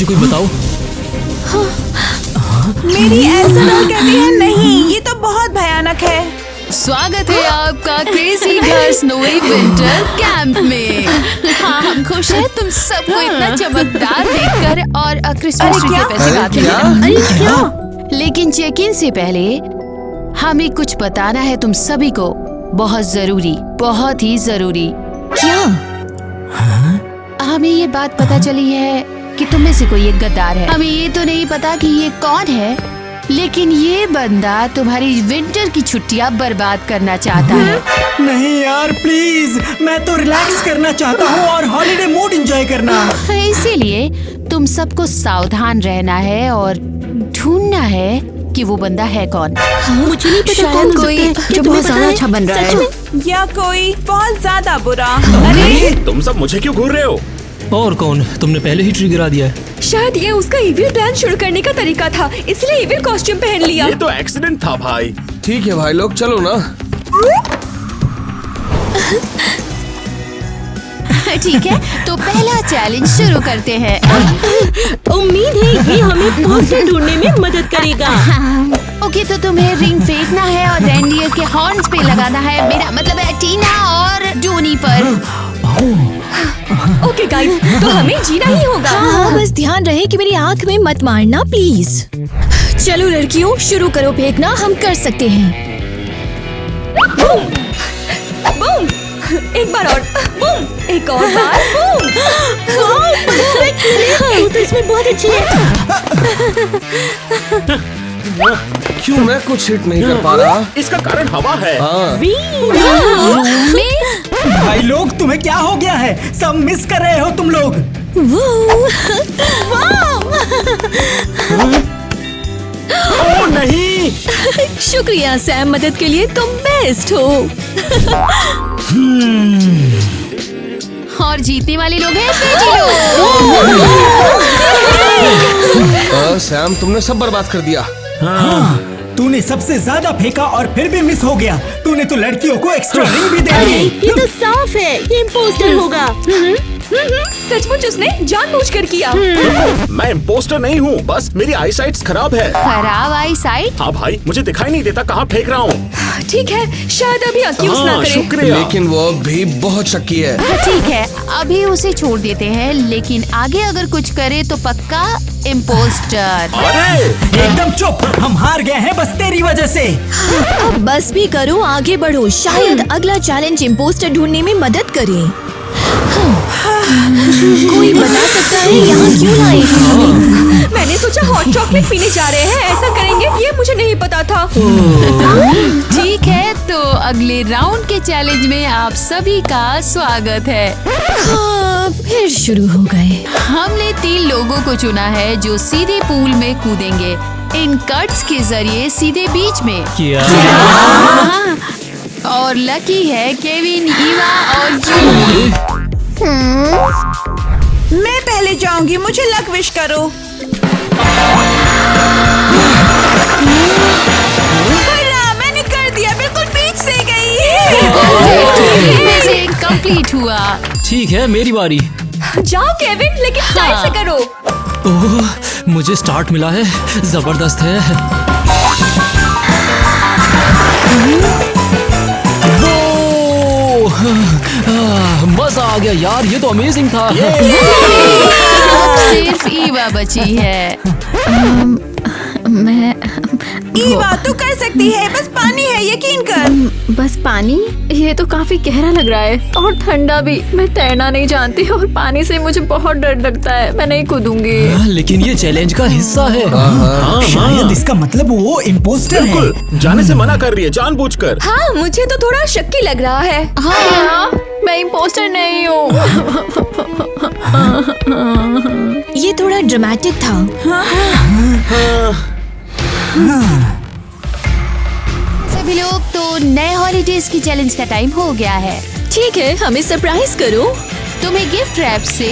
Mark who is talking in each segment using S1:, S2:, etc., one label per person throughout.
S1: मुझे कोई बताओ।
S2: मेरी एल्सा डॉल कहती है नहीं, ये तो बहुत भयानक है।
S3: स्वागत है आपका crazy girls snowy winter camp में। हाँ, हम खुश हैं तुम सबको इतना चमकदार देखकर और क्रिसमस ट्री के पैसे गाते हैं।
S4: अरे क्या?
S3: लेकिन चेक इन से पहले हमें कुछ बताना है तुम सभी को, बहुत जरूरी, बहुत ही जरूरी।
S4: क्या?
S3: हमें ये बात पता चली है कि तुम में से कोई एक गद्दार है। हमें ये तो नहीं पता कि ये कौन है, लेकिन ये बंदा तुम्हारी विंटर की छुट्टियां बर्बाद करना चाहता है।
S5: नहीं यार प्लीज, मैं तो रिलैक्स करना चाहता हूँ और हॉलिडे मूड एंजॉय करना।
S3: इसीलिए तुम सबको सावधान रहना है और ढूंढना है कि वो बंदा है कौन।
S4: मुझे नहीं पता कौन कोई जो बहुत ज्यादा अच्छा बन रहा है
S2: या कोई बहुत ज्यादा बुरा।
S6: अरे तुम सब मुझे क्यों घूर रहे हो?
S1: और कौन? तुमने पहले ही ट्री गिरा दिया है।
S7: शायद ये उसका इविल प्लान शुरू करने का तरीका था, इसलिए इविल कॉस्ट्यूम पहन लिया।
S6: ये तो एक्सीडेंट था भाई।
S8: ठीक है भाई लोग, चलो ना।
S3: ठीक है, तो पहला चैलेंज शुरू करते हैं।
S4: उम्मीद है ये हमें पोस्टर ढूंढने में मदद करेगा।
S3: ओके, तो तुम्हें रिंग फेंकना है और रेनडियर के हॉर्न्स पे लगाना है। मेरा मतलब है टीना और डोनी पर।
S7: ओके गाइस, तो हमें जीना ही होगा।
S4: हाँ, बस ध्यान रहे कि मेरी आँख में मत मारना प्लीज। चलो लड़कियों, शुरू करो फेंकना, हम कर सकते हैं।
S7: बूम, बूम, एक बार और, बूम, एक और बार, बूम।
S4: वाह, तो इसमें बहुत अच्छी है।
S8: क्यों मैं कुछ हिट नहीं कर पा रहा?
S6: इसका कारण हवा है।
S8: हाँ।
S5: भाई लोग, तुम्हें क्या हो गया है? सब मिस कर रहे हो तुम लोग।
S6: ओह नहीं।
S4: शुक्रिया सैम, मदद के लिए तुम बेस्ट हो।
S3: और जीतने वाले लोग हैं बेटी लोग।
S8: सैम, तुमने सब बर्बाद कर दिया।
S5: हाँ, तूने सबसे ज्यादा फेंका और फिर भी मिस हो गया। तूने तो लड़कियों को एक्स्ट्रा रिंग भी दे दी।
S4: ये तो साफ है, ये इम्पोस्टर होगा।
S7: सचमुच उसने जानबूझकर किया।
S6: मैं इम्पोस्टर नहीं हूँ, बस मेरी आई साइट्स खराब है।
S3: खराब आई साइट?
S6: हाँ भाई, मुझे दिखाई नहीं देता कहाँ फेंक रहा हूँ।
S7: ठीक है, शायद अभी अक्यूज ना करे।
S6: शुक्रिया।
S8: लेकिन वो भी बहुत शक्की है।
S3: ठीक है, अभी उसे छोड़ देते हैं, लेकिन आगे अगर कुछ करे तो पक्का इम्पोस्टर।
S6: अरे
S5: एकदम चुप, हम हार गए हैं बस तेरी वजह से।
S4: अब बस भी करो, आगे बढ़ो, शायद अगला चैलेंज इम्पोस्टर ढूंढने में मदद करे। कोई बता सकता है यहाँ क्यों लाए हैं हमें?
S7: मैंने सोचा हॉट चॉकलेट पीने जा रहे हैं, ऐसा करेंगे ये मुझे नहीं पता था।
S3: ठीक है, तो अगले राउंड के चैलेंज में आप सभी का स्वागत है।
S4: हाँ, फिर शुरू हो गए।
S3: हमने 3 लोगों को चुना है जो सीधे पूल में कूदेंगे, इन कट्स के जरिए सीधे बीच में।
S1: क्या?
S3: हाँ, और लकी है केविन, ईवा और जूली।
S2: मैं पहले जाऊंगी, मुझे लक विश करो। हुर्रा, मैंने कर दिया, बिल्कुल बीच से गई।
S3: इनमें कंप्लीट हुआ।
S1: ठीक है, मेरी बारी।
S7: जाओ केविन, लेकिन स्टाइल से करो।
S1: ओह, मुझे स्टार्ट मिला है, जबरदस्त है। मजा आ गया यार, ये तो अमेजिंग था।
S3: अब सिर्फ ईवा बची है।
S4: मैं
S2: ईवा, तू कर सकती है, बस पानी है, यकीन कर।
S4: बस पानी? ये तो काफी गहरा लग रहा है और ठंडा भी। मैं तैरना नहीं जानती और पानी से मुझे बहुत डर लगता है, मैं नहीं कूदूंगी।
S1: लेकिन ये चैलेंज का हिस्सा है।
S5: शायद इसका मतलब वो इम्पोस्टर है।
S6: बिल्कुल, जाने से मना कर रही है जानबूझकर।
S7: हाँ, मुझे तो थोड़ा शक्की लग रहा है।
S4: हाँ, मैं इम्पोस्टर नहीं हूँ। ये थोड़ा ड्रामेटिक था।
S3: सभी लोग, तो नए हॉलीडेज की चैलेंज का टाइम हो गया है।
S4: ठीक है, हमें सरप्राइज करो।
S3: तुम्हें गिफ्ट रैप से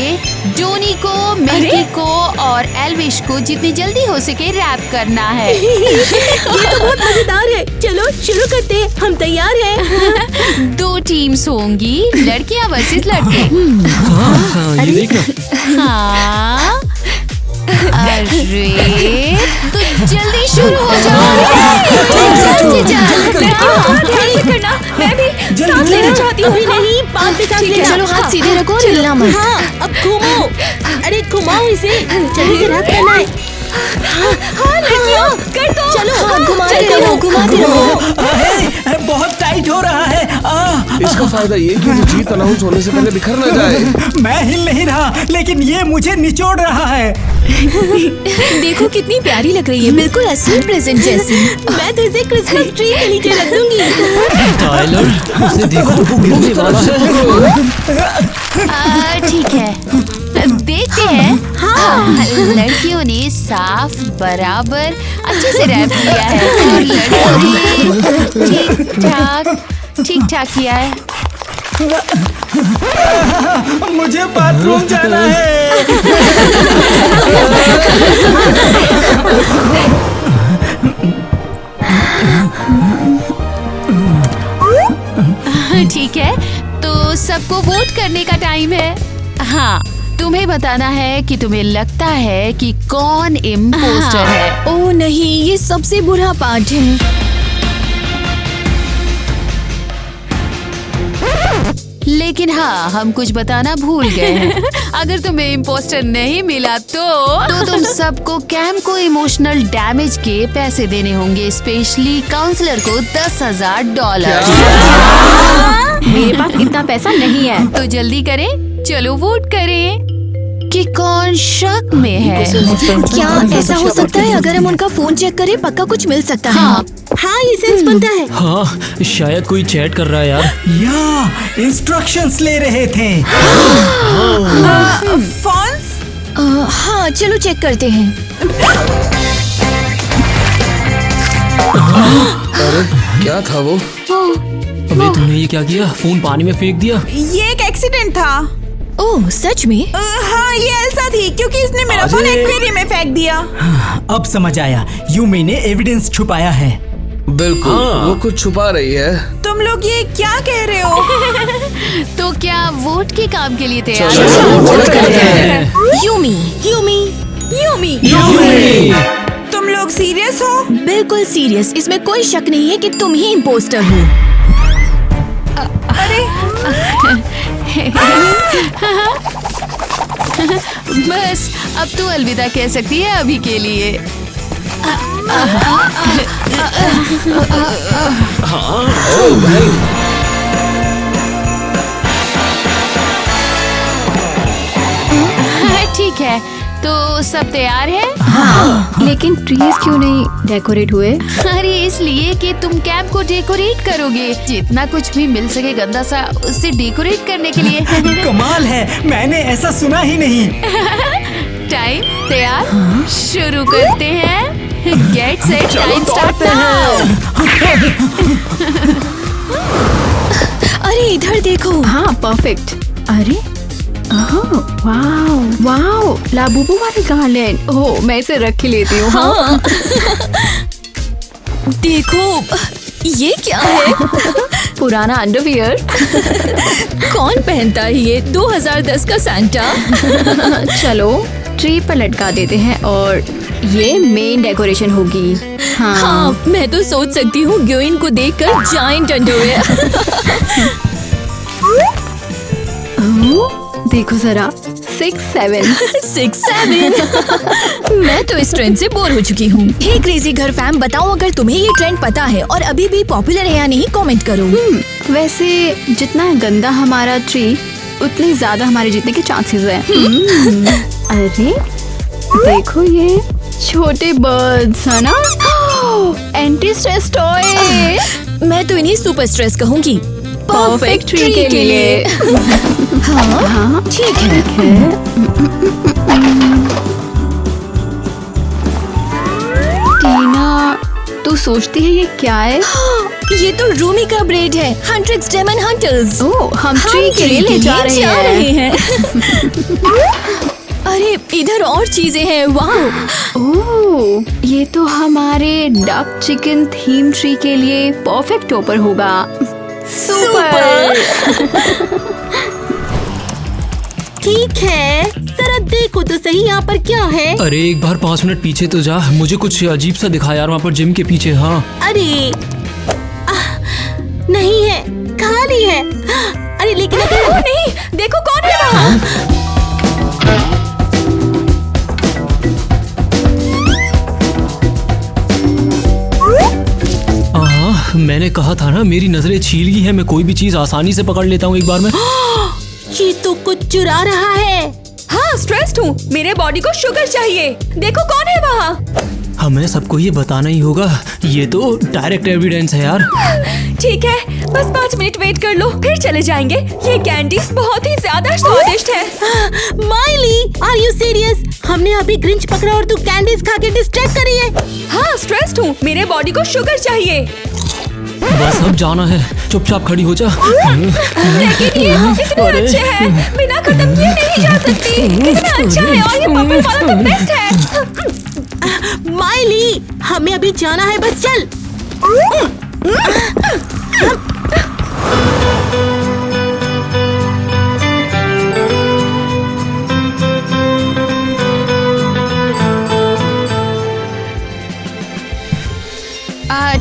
S3: डोनी को, मिल्की को और एल्विश को जितनी जल्दी हो सके रैप करना है।
S4: ये तो बहुत मजेदार है। चलो शुरू करते हैं, हम तैयार हैं।
S3: 2 टीम्स होंगी, लड़कियां वर्सेस लड़के।
S1: ये देखना।
S3: हाँ,
S9: रखो और हिलना मत।
S7: हाँ, अब घूमो। अरे घुमाओ इसे, जल्दी से रख देना है। हाँ लड़कियों, कर दो।
S9: चलो हाथ घुमाते रहो, घुमाते रहो।
S5: हे, बहुत टाइट हो रहा है।
S8: इसका फायदा ये कि जीत अनाउंस होने से पहले बिखर न जाए।
S5: मैं हिल नहीं रहा, लेकिन ये मुझे निचोड़ रहा है।
S7: देखो कितनी प्यारी लग रही है,
S9: बिल्कुल असली प्रेजेंट जैसी।
S7: मैं तो इसे क्रिसमस ट्री के नीचे रख दूंगी।
S1: टाइलर, उसे देखो, वो गिरने वाला है।
S3: ठीक है, देखते हैं। हाँ, लड़कियों ने साफ बराबर अच्छे से रैप किया है और लड़कों ने ठीक ठाक किया है।
S5: मुझे बाथरूम जाना है।
S3: ठीक है, तो सबको वोट करने का टाइम है। हाँ, तुम्हें बताना है कि तुम्हें लगता है कि कौन इम्पोस्टर है।
S9: ओह नहीं, ये सबसे बुरा पार्ट है।
S3: लेकिन हाँ, हम कुछ बताना भूल गए हैं। अगर तुम्हें इम्पोस्टर नहीं मिला तो तुम सबको कैम्प को इमोशनल डैमेज के पैसे देने होंगे, स्पेशली काउंसलर को $10,000।
S4: मेरे पास इतना पैसा नहीं है।
S3: तो जल्दी करें, चलो वोट करें कि कौन शक में है।
S9: क्या ऐसा हो सकता है? अगर हम उनका फोन चेक करें पक्का कुछ मिल सकता है।
S7: हाँ ये सेंस बनता है।
S1: हाँ, शायद कोई चैट कर रहा है यार।
S5: या इंस्ट्रक्शंस ले रहे थे।
S2: फोन्स?
S9: हाँ चलो चेक करते हैं।
S8: अरे क्या था वो?
S1: अबे तुमने ये क्या किया? फोन पानी में फेंक दिया?
S2: ये एक एक्सीडेंट था।
S9: ओह सच में?
S2: हाँ ये ऐसा थी क्योंकि इसने मेरा फोन एक्वेरियम में फेंक दिया।
S5: अब समझ आया, यूमी ने एविडेंस छुपाया है।
S8: बिल्कुल, वो कुछ छुपा रही है।
S2: तुम लोग ये क्या कह रहे हो?
S3: तो क्या वोट के काम के लिए तैयार
S1: हैं।
S9: यूमी
S7: यूमी यूमी
S2: तुम लोग सीरियस हो?
S9: बिल्कुल सीरियस, इसमें कोई शक नहीं है कि तुम ही इम्पोस्टर हो।
S2: अरे
S3: बस अब तो अलविदा कह सकती है अभी के लिए। ठीक है, तो सब तैयार है?
S4: हाँ, लेकिन ट्रीज क्यों नहीं डेकोरेट हुए?
S3: अरे इसलिए कि तुम कैंप को डेकोरेट करोगे। जितना कुछ भी मिल सके गंदा सा उससे डेकोरेट करने के लिए।
S5: कमाल है, मैंने ऐसा सुना ही नहीं।
S3: टाइम तैयार, शुरू करते हैं। Get set, time start now.
S9: अरे इधर देखो।
S4: हाँ परफेक्ट। अरे वाओ वाओ, लाबूबू वाली गार्लैंड। ओह मैं इसे रख ही लेती हूँ।
S7: हाँ। देखो ये क्या है?
S4: पुराना अंडरवियर।
S7: कौन पहनता है ये? 2010 का सांता।
S4: चलो ट्री पर लटका देते हैं और ये मेन डेकोरेशन होगी।
S7: हाँ मैं तो सोच सकती हूँ ग्योइन को देखकर जायंट अंडरवियर।
S4: देखो जरा 6-7।
S7: 6-7।
S9: मैं तो इस ट्रेंड से बोर हो चुकी हूँ। हे क्रेजी घर फैम, बताओ अगर तुम्हें ये ट्रेंड पता है और अभी भी पॉपुलर है या नहीं, कमेंट करो।
S4: वैसे जितना गंदा हमारा ट्री उतने ज्यादा हमारे जीतने के चांसेस हैं। अरे देखो ये छोटे बर्ड्स है ना। Anti stress toy.
S9: मैं तो इन्हें सुपर स्ट्रेस कहूँगी।
S4: परफेक्ट ट्री के लिए।
S9: हाँ ठीक है।
S4: टीना तू सोचती है ये क्या है?
S9: ये तो रूमी का ब्रेड है। हंट्रिक्स डेमन हंटर्स।
S4: ओह हम ट्री के लिए ले जा रहे हैं।
S9: अरे इधर और चीजें हैं। वाह।
S4: ओह ये तो हमारे डक चिकन थीम ट्री के लिए परफेक्ट टॉपर होगा। सुपर।
S7: ठीक है, जरा देखो तो सही यहाँ पर क्या है।
S1: अरे एक बार 5 मिनट पीछे तो जा, मुझे कुछ अजीब सा दिखा यार वहाँ पर जिम के पीछे। हाँ
S7: अरे नहीं है, खाली है। अरे लेकिन अगर नहीं, देखो कौन है
S1: मैंने कहा था ना, मेरी नजरें छीलगी है, मैं कोई भी चीज आसानी से पकड़ लेता हूँ एक बार में।
S9: ये तो कुछ चुरा रहा है।
S7: हाँ, स्ट्रेस्ड हूँ, मेरे बॉडी को शुगर चाहिए। देखो कौन है वहाँ।
S1: हमें सबको ये बताना ही होगा, ये तो डायरेक्ट एविडेंस है यार।
S7: ठीक है, बस 5 मिनट वेट कर लो, फिर चले जाएंगे। ये कैंडीज बहुत ही ज्यादा स्वादिष्ट है।
S9: Miley, are you serious? हमने अभी ग्रिंच पकड़ा और तू कैंडीज खा के डिस्ट्रैक्ट करी है।
S7: हाँ, स्ट्रेस्ड हूँ, मेरे बॉडी को शुगर चाहिए।
S1: बस अब जाना है, चुपचाप खड़ी हो जा।
S7: लेकिन ये इतने अच्छे हैं, बिना खत्म किए नहीं जा सकती। इतना अच्छा है और ये पर्पल वाला तो बेस्ट है।
S9: माइली, हमें अभी जाना है, बस चल।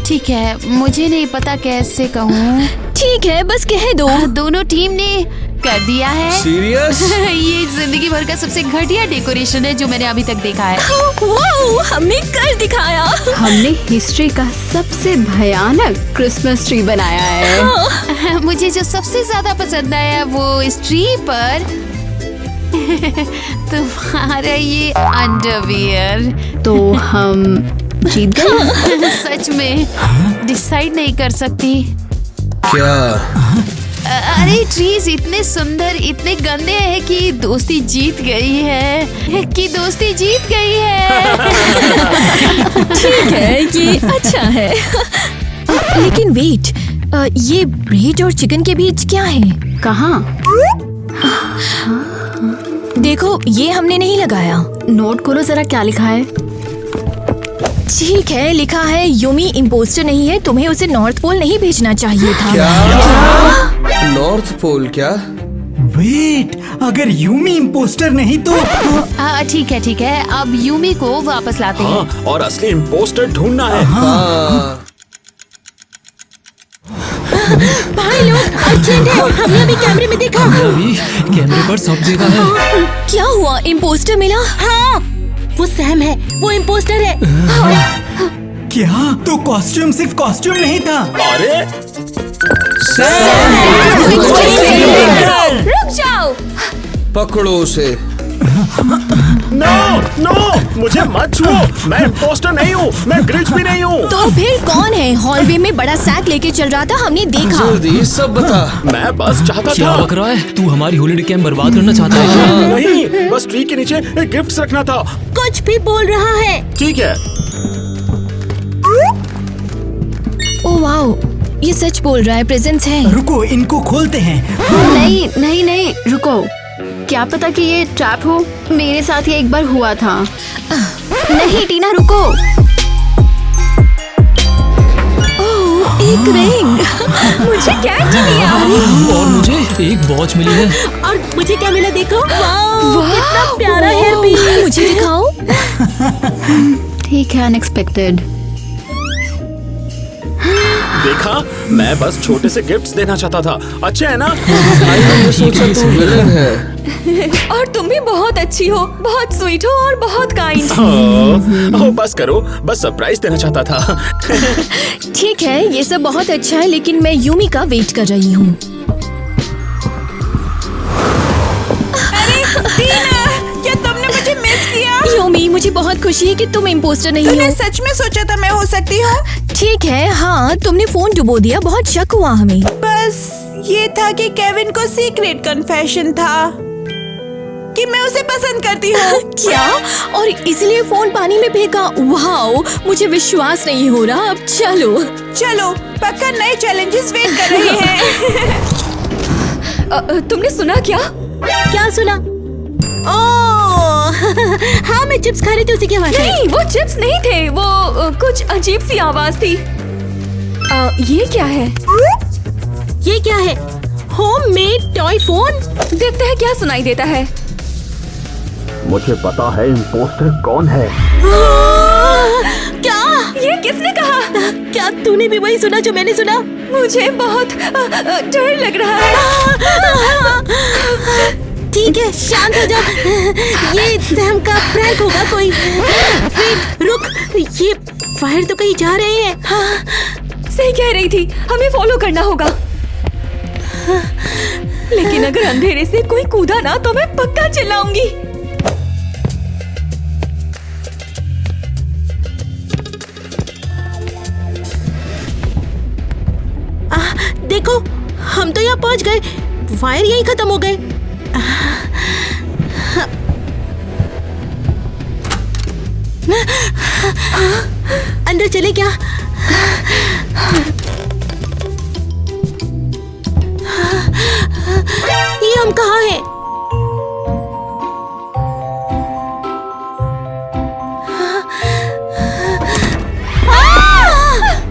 S3: ठीक है, मुझे नहीं पता कैसे कहूँ।
S9: ठीक है, बस कह दो।
S3: दोनों टीम ने कर दिया है।
S8: सीरियस?
S3: ये जिंदगी भर का सबसे घटिया डेकोरेशन है जो मैंने अभी तक देखा है।
S9: वाओ, हमने कर दिखाया।
S4: हमने हिस्ट्री का सबसे भयानक क्रिसमस ट्री बनाया है।
S3: मुझे जो सबसे ज्यादा पसंद आया वो इस ट्री पर तुम्हारा ये अंडरवियर।
S4: तो हम जीत गए।
S3: सच में डिसाइड नहीं कर सकती।
S8: क्या?
S3: अरे ट्रीज इतने सुंदर, इतने गंदे हैं कि दोस्ती जीत गई है, कि दोस्ती जीत गई है।
S9: ठीक है, ये अच्छा है। लेकिन वेट, ये ब्रेड और चिकन के बीच क्या है?
S4: कहाँ?
S9: देखो, ये हमने नहीं लगाया।
S4: नोट खोलो जरा, क्या लिखा है?
S9: ठीक है, लिखा है यूमी इम्पोस्टर नहीं है, तुम्हें उसे नॉर्थ पोल नहीं भेजना चाहिए था।
S8: क्या? नॉर्थ पोल क्या?
S5: वेट, अगर यूमी इम्पोस्टर नहीं तो
S3: ठीक है ठीक है, अब यूमी को वापस लाते हैं।
S6: हाँ, और असली इम्पोस्टर ढूंढना है।
S8: हाँ।
S9: भाई लोग, अर्जेंट है, हमने अभी कैमरे में देखा।
S1: अभी कैमरे पर सब देखा है।
S9: क्या हुआ, इम्पोस्टर मिला? हाँ, वो सैम है, वो इम्पोस्टर है।
S5: क्या? तो कॉस्ट्यूम सिर्फ कॉस्ट्यूम नहीं था।
S6: अरे
S7: रुक जाओ।
S8: पकड़ो उसे।
S6: नो नो, मुझे मत छुओ, मैं इम्पोस्टर नहीं हूँ, मैं ग्रिच भी नहीं हूँ।
S9: तो फिर कौन है? हॉलवे में बड़ा सैक लेके चल रहा था, हमने देखा।
S8: जल्दी सब बता।
S6: मैं बस चाहता
S1: क्या
S6: था।
S1: बक रहा है तू? हमारी हॉलिडे कैंप बर्बाद करना चाहता है?
S6: नहीं, बस ट्री के नीचे गिफ्ट्स रखना था।
S9: कुछ भी बोल रहा है।
S6: ठीक है।
S9: ओ वाओ, ये सच बोल रहा है, प्रेजेंस है।
S5: रुको, इनको खोलते हैं।
S4: नहीं नहीं नहीं, रुको। क्या पता कि ये ट्रैप हो? मेरे साथ ये एक बार हुआ था। नहीं टीना, रुको।
S9: ओह, एक रिंग।
S7: मुझे कैंडी मिला।
S1: और मुझे एक वॉच मिली है।
S9: और मुझे क्या मिला देखो? वाओ, कितना प्यारा हेयर पिन। मुझे दिखाओ।
S4: ठीक है, अनएक्सपेक्टेड।
S6: देखा, मैं बस छोटे से गिफ्ट्स देना चाहता था। अच्छे है ना?
S8: मैंने सोचा तू विलन है।
S7: और तुम भी बहुत अच्छी हो, बहुत स्वीट हो और बहुत काइंड।
S6: ओह, बस करो, बस सरप्राइज देना चाहता था।
S9: ठीक है, ये सब बहुत अच्छा है, लेकिन मैं यूमी का वेट कर रही हूँ।
S2: टीना, क्या तुमने मुझे मिस किया?
S9: यूमी, मुझे बहुत खुशी है कि तुम इम्पोस्टर नहीं
S2: तूने
S9: हो।
S2: सच में सोचा था मैं हो सकती हूँ?
S9: ठीक है, हाँ, तुमने फोन डुबो दिया, बहुत शक हुआ हमें।
S2: बस ये था कि केविन को सीक्रेट कन्फेशन था कि मैं उसे पसंद करती हूँ।
S9: क्या? और इसलिए फोन पानी में फेंका? वाओ, मुझे विश्वास नहीं हो रहा। अब चलो
S2: चलो, पक्का नए चैलेंजेस वेट कर रहे हैं।
S7: तुमने सुना क्या?
S9: क्या सुना? ओह, हाँ, मैं चिप्स खा रही थी, उसी की आवाज है।
S7: नहीं, वो चिप्स नहीं थे, वो कुछ अजीब सी आवाज थी। ये क्या है?
S9: ये क्या है? Homemade toy phone?
S7: देखते हैं क्या सुनाई देता है।
S6: मुझे पता है इम्पोस्टर कौन है।
S9: क्या?
S7: ये किसने कहा?
S9: क्या तूने भी वही सुना जो मैंने सुना?
S7: मुझे बहुत डर लग रहा है।
S9: ठीक ठीक है, शांत हो जा। ये सैम का प्रैंक होगा कोई। वेट, रुक, ये फायर तो कहीं जा रहे हैं।
S7: हाँ, सही कह रही थी, हमें फॉलो करना होगा। लेकिन अगर अंधेरे से कोई कूदा ना तो मैं पक्का चिल्लाऊंगी।
S9: देखो, हम तो यहाँ पहुँच गए, वायर यहीं खत्म हो गए। अंदर चले क्या? ये हम कहाँ हैं?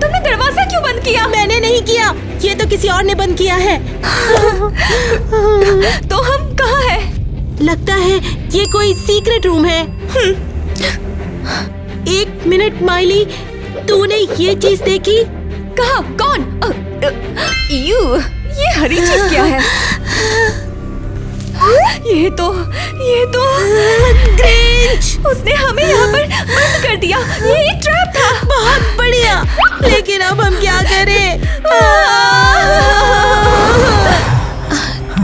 S7: तुमने दरवाजा क्यों बंद किया?
S9: मैंने नहीं किया, ये तो किसी और ने बंद किया है।
S7: तो हम कहाँ हैं?
S9: लगता है ये कोई सीक्रेट रूम है। एक मिनट माइली, तूने ये चीज देखी?
S7: कहाँ? कौन? ये हरी चीज क्या है? ये तो
S9: ग्रिंच!
S7: उसने हमें यहाँ पर बंद कर दिया। ये एक ट्रैप था।
S9: बहुत बढ़िया, लेकिन अब हम क्या करें?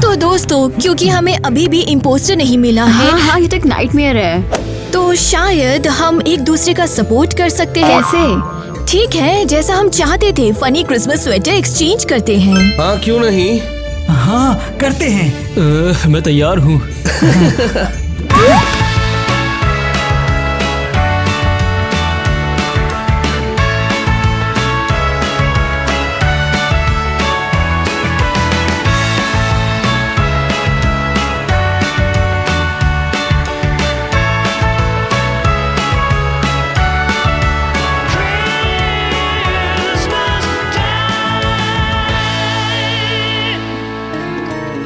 S7: तो दोस्तों, क्योंकि हमें अभी भी इम्पोस्टर नहीं मिला है,
S4: हाँ, ये तो एक नाइटमेयर है।
S7: तो शायद हम एक दूसरे का सपोर्ट कर सकते हैं।
S4: कैसे?
S7: ठीक है, जैसा हम चाहते थे, फनी क्रिसमस स्वेटर एक्सचेंज करते हैं।
S8: हाँ, क्यों नहीं?
S5: हाँ, करते हैं।
S1: मैं तैयार हूँ।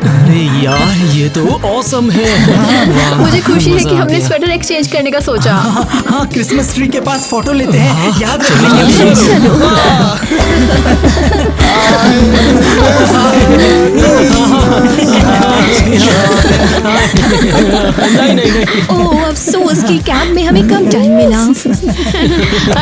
S1: अरे यार, ये तो ऑसम है। वाह,
S4: मुझे खुशी है
S1: मजा
S4: कि
S1: आ
S4: हमने
S1: गया।
S4: स्वेटर एक्सचेंज करने का सोचा।
S5: हाँ, क्रिसमस ट्री के पास फोटो लेते हैं, याद
S1: नहीं।
S7: ओह, अफसोस कि कैंप में हमें कम टाइम मिला।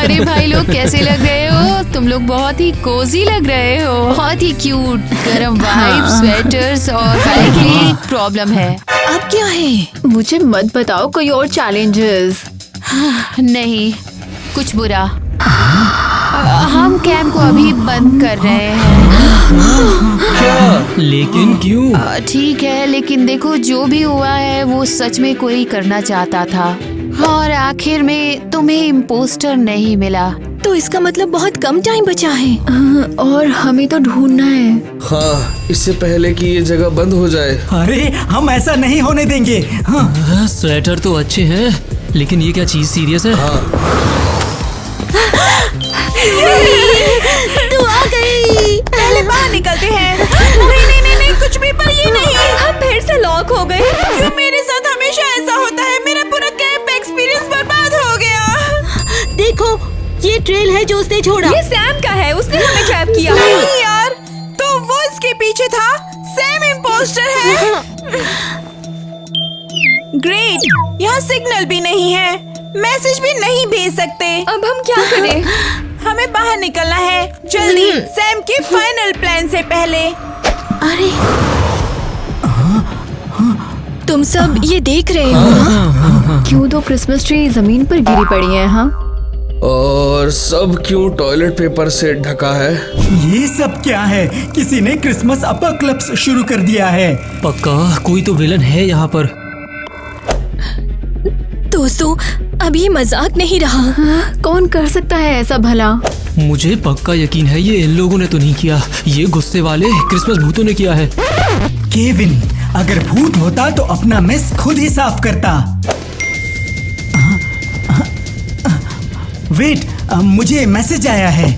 S3: अरे भाई लोग, कैसे लग रहे हो? तुम लोग बहुत ही कोजी लग रहे हो, बहुत ही क्यूट। गरम वाइब, स्वेटर्स और खाने के लिए एक प्रॉब्लम है।
S7: अब क्या है?
S4: मुझे मत बताओ कोई और चैलेंजेस।
S3: नहीं, कुछ बुरा। हम कैंप को अभी बंद कर रहे हैं।
S1: लेकिन क्यों?
S3: ठीक है, लेकिन देखो, जो भी हुआ है वो सच में कोई करना चाहता था, और आखिर में तुम्हें इम्पोस्टर नहीं मिला।
S7: तो इसका मतलब बहुत कम टाइम बचा है।
S4: और हमें तो ढूंढना है।
S8: हाँ, इससे पहले कि ये जगह बंद हो जाए।
S5: अरे, हम ऐसा नहीं होने देंगे। हाँ।
S1: स्वेटर तो अच्छे हैं, लेकिन ये क्या चीज सीरियस है?
S9: तू आ गई।
S2: पहले बाहर निकलते हैं। नहीं, कुछ भी, पर ये नहीं।
S7: हम फिर से लॉक हो गए।
S2: क्यों मेरे साथ हमेशा ऐसा होता है? मेरा पूरा कैंप एक्सपीरियंस बर्बाद हो गया।
S9: देखो, ये ट्रेल है जो उसने छोड़ा।
S7: ये सैम का है, उसने हमें ट्रैप किया।
S2: नहीं यार, तो वो इसके पीछे था। सैम इम्पोस्टर है। ग्रेट, यहाँ सिग्नल भी नहीं है, मैसेज भी नहीं भेज सकते।
S7: अब हम क्या करें?
S2: हमें बाहर निकलना है जल्दी, सैम के फाइनल प्लान से पहले।
S9: अरे,
S7: तुम सब ये देख रहे हो ना?
S4: क्यों दो क्रिसमस ट्री जमीन पर गिरी पड़ी है? हाँ,
S8: और सब क्यों टॉयलेट पेपर से ढका है?
S5: ये सब क्या है? किसी ने क्रिसमस अपोकलिप्स शुरू कर दिया है।
S1: पक्का कोई तो विलन है यहाँ पर।
S7: दोस्तों, अब ये मजाक नहीं रहा।
S4: कौन कर सकता है ऐसा भला?
S1: मुझे पक्का यकीन है ये इन लोगों ने तो नहीं किया, ये गुस्से वाले क्रिसमस भूतों ने किया है।
S5: केविन, अगर भूत होता तो अपना मेस खुद ही साफ करता। वेट, मुझे मैसेज आया है।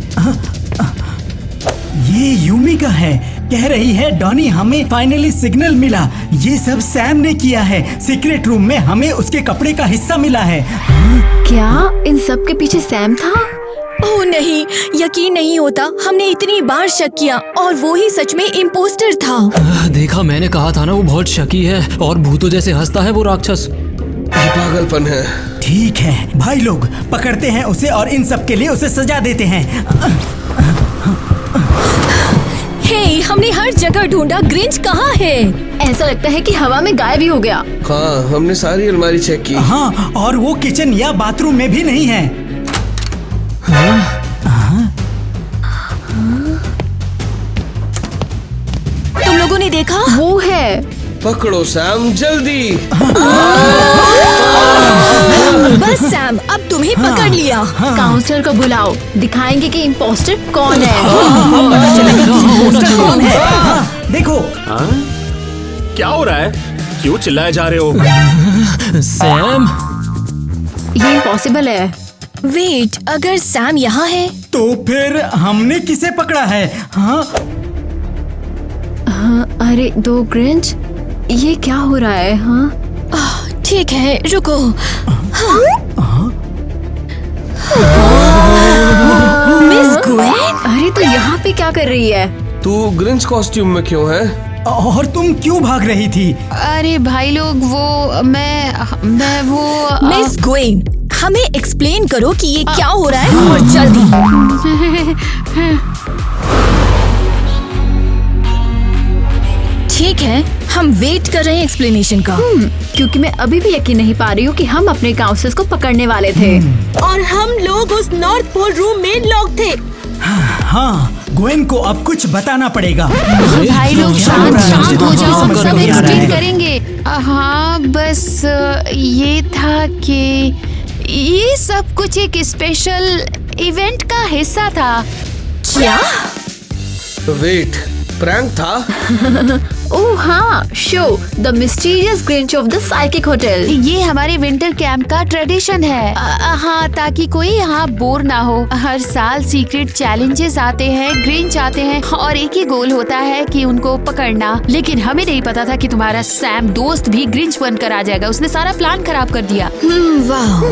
S5: ये यूमी का है, कह रही है डॉनी हमें फाइनली सिग्नल मिला। ये सब सैम ने किया है। सीक्रेट रूम में हमें उसके कपड़े का हिस्सा मिला है।
S4: क्या इन सब के पीछे सैम था?
S9: ओह नहीं, यकीन नहीं होता, हमने इतनी बार शक किया और वो ही सच में इम्पोस्टर था।
S1: देखा, मैंने कहा था ना वो बहुत शकी है और भूतों जैसे हंसता है वो राक्षस।
S8: ये पागलपन है।
S5: ठीक है भाई लोग, पकड़ते हैं उसे और इन सब के लिए उसे सजा देते हैं।
S9: हे, हमने हर जगह ढूंढा, ग्रिंच कहाँ है?
S4: ऐसा लगता है कि हवा में गायब ही हो गया।
S8: हाँ, हमने सारी अलमारी चेक की।
S5: हाँ, और वो किचन या बाथरूम में भी नहीं है।
S9: तुम लोगों ने देखा?
S4: वो है।
S8: पकड़ो सैम, जल्दी।
S9: बस सैम, अब तुम्हें पकड़ लिया।
S4: काउंसलर को बुलाओ, दिखाएंगे कि इम्पोस्टर कौन है।
S5: कौन है? देखो।
S6: क्या हो रहा है? क्यों चिल्लाए जा रहे हो?
S1: सैम,
S4: ये इम्पॉसिबल है।
S9: वेट, अगर सैम यहाँ है
S5: तो फिर हमने किसे पकड़ा है? हाँ,
S4: अरे दो ग्रिंच, ये क्या हो रहा है? हाँ,
S9: ठीक है, रुको। मिस गुएन,
S4: अरे तो यहाँ पे क्या कर रही है?
S8: तू ग्रिंच कॉस्ट्यूम में क्यों है?
S5: और तुम क्यों भाग रही थी?
S3: अरे भाई लोग, वो मैं वो
S9: मिस गुएन, हमें एक्सप्लेन करो कि ये क्या हो रहा है और जल्दी। ठीक है, हम वेट कर रहे हैं एक्सप्लेनेशन का।
S4: क्योंकि मैं अभी भी यकीन नहीं पा रही हूँ कि हम अपने काउंसलर्स को पकड़ने वाले थे।
S2: और हम लोग उस नॉर्थ पोल रूम में लॉक थे।
S5: हाँ, ग्वेन को अब कुछ बताना पड़ेगा।
S3: भाई लोग शांत हो जाओ, हम सब
S5: समझ
S3: एक्सप्लेन
S5: रहा है।
S3: करेंगे। हाँ, बस ये था कि ये सब कुछ एक स्पेशल इवेंट का हिस्सा था।
S9: क्या?
S8: वेट, प्रैंक था?
S4: ओह हाँ, show the mysterious Grinch of the psychic hotel.
S3: ये हमारे विंटर कैंप का ट्रेडिशन है। हाँ, ताकि कोई यहाँ बोर ना हो। हर साल सीक्रेट चैलेंजेस आते हैं, ग्रिंच आते हैं और एक ही गोल होता है कि उनको पकड़ना। लेकिन हमें नहीं पता था कि तुम्हारा सैम दोस्त भी ग्रिंच बनकर आ जाएगा। उसने सारा प्लान खराब कर दिया।
S9: वाह,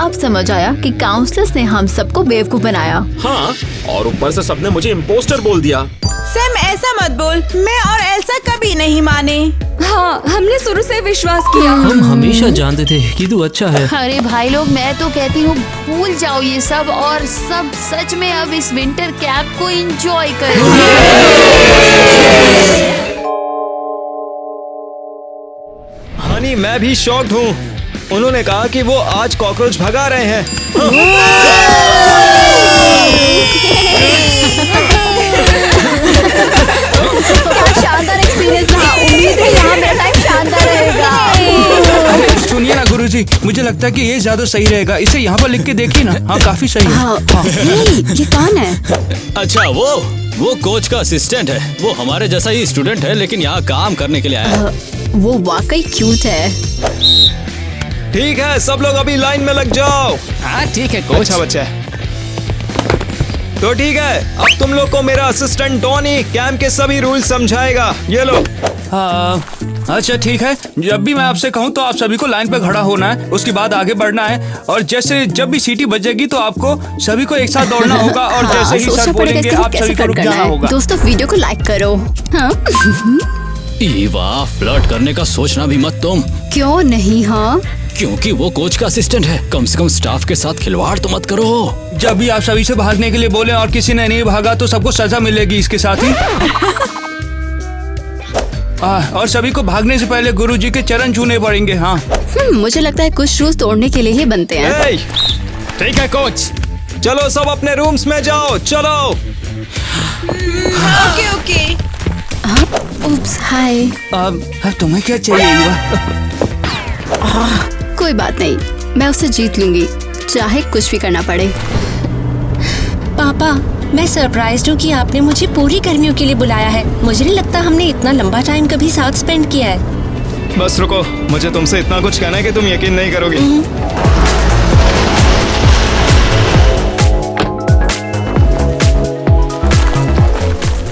S4: अब समझ आया कि काउंसलर्स ने हम सबको बेवकूफ बनाया।
S6: हाँ, और ऊपर से सबने मुझे इम्पोस्टर बोल दिया।
S2: सैम, ऐसा मत बोल। मैं और एल्सा कभी नहीं माने।
S7: हाँ, हमने शुरू से विश्वास किया।
S1: हम हमेशा जानते थे कि तू अच्छा है।
S3: अरे भाई लोग, मैं तो कहती हूँ भूल जाओ ये सब और सब सच में अब इस विंटर कैंप को एंजॉय करो।
S10: हनी, मैं भी शॉक्ड हूँ। उन्होंने कहा कि वो आज कॉकरोच भगा रहे हैं।
S4: क्या शानदार एक्सपीरियंस रहा। उम्मीद है यहाँ मेरा टाइम शानदार रहेगा।
S11: सुनिए ना गुरुजी, मुझे लगता है कि ये ज्यादा सही रहेगा। इसे यहाँ पर लिख के देखिए ना। हाँ, काफी सही है।
S4: हाँ। ये कौन है?
S12: अच्छा, वो कोच का असिस्टेंट है। वो हमारे जैसा ही स्टूडेंट है, लेकिन यहाँ काम करने के लिए आया है।
S4: वो वाकई क्यूट है।
S10: ठीक है, सब लोग अभी लाइन में लग जाओ।
S11: हाँ ठीक है कोच।
S10: अच्छा बच्चा है। तो ठीक है, अब तुम लोग को मेरा असिस्टेंट डॉनी कैंप के सभी रूल समझाएगा। ये लो।
S11: अच्छा ठीक है, जब भी मैं आपसे कहूँ तो आप सभी को लाइन पे खड़ा होना है। उसके बाद आगे बढ़ना है और जैसे जब भी सीटी बजेगी तो आपको सभी को एक साथ दौड़ना होगा और जैसे ही सर बोलेंगे आप सभी को रुक जाना होगा।
S4: दोस्तों, वीडियो को लाइक करो। हाँ?
S12: वाह, फ्लर्ट करने का सोचना भी मत तुम।
S4: क्यों नहीं? हाँ,
S12: क्योंकि वो कोच का असिस्टेंट है। कम से कम स्टाफ के साथ खिलवाड़ तो मत करो।
S11: जब भी आप सभी से भागने के लिए बोले और किसी ने नहीं भागा तो सबको सजा मिलेगी इसके साथ ही। और सभी को भागने से पहले गुरुजी के चरण छूने पड़ेंगे। हाँ,
S4: मुझे लगता है कुछ रूल्स तोड़ने के लिए ही बनते हैं।
S10: ठीक है कोच, चलो सब अपने रूम्स में जाओ। चलो।
S2: Okay okay.
S4: Oops, hi.
S11: अब तुम्हें क्या चाहिए युवा?
S4: कोई बात नहीं, मैं उससे जीत लूंगी, चाहे कुछ भी करना पड़े।
S9: पापा, मैं सरप्राइज्ड हूँ कि आपने मुझे पूरी गर्मियों के लिए बुलाया है। मुझे नहीं लगता हमने इतना लंबा टाइम कभी साथ स्पेंड किया है।
S10: बस रुको, मुझे तुमसे इतना कुछ कहना है कि तुम यकीन नहीं करोगे।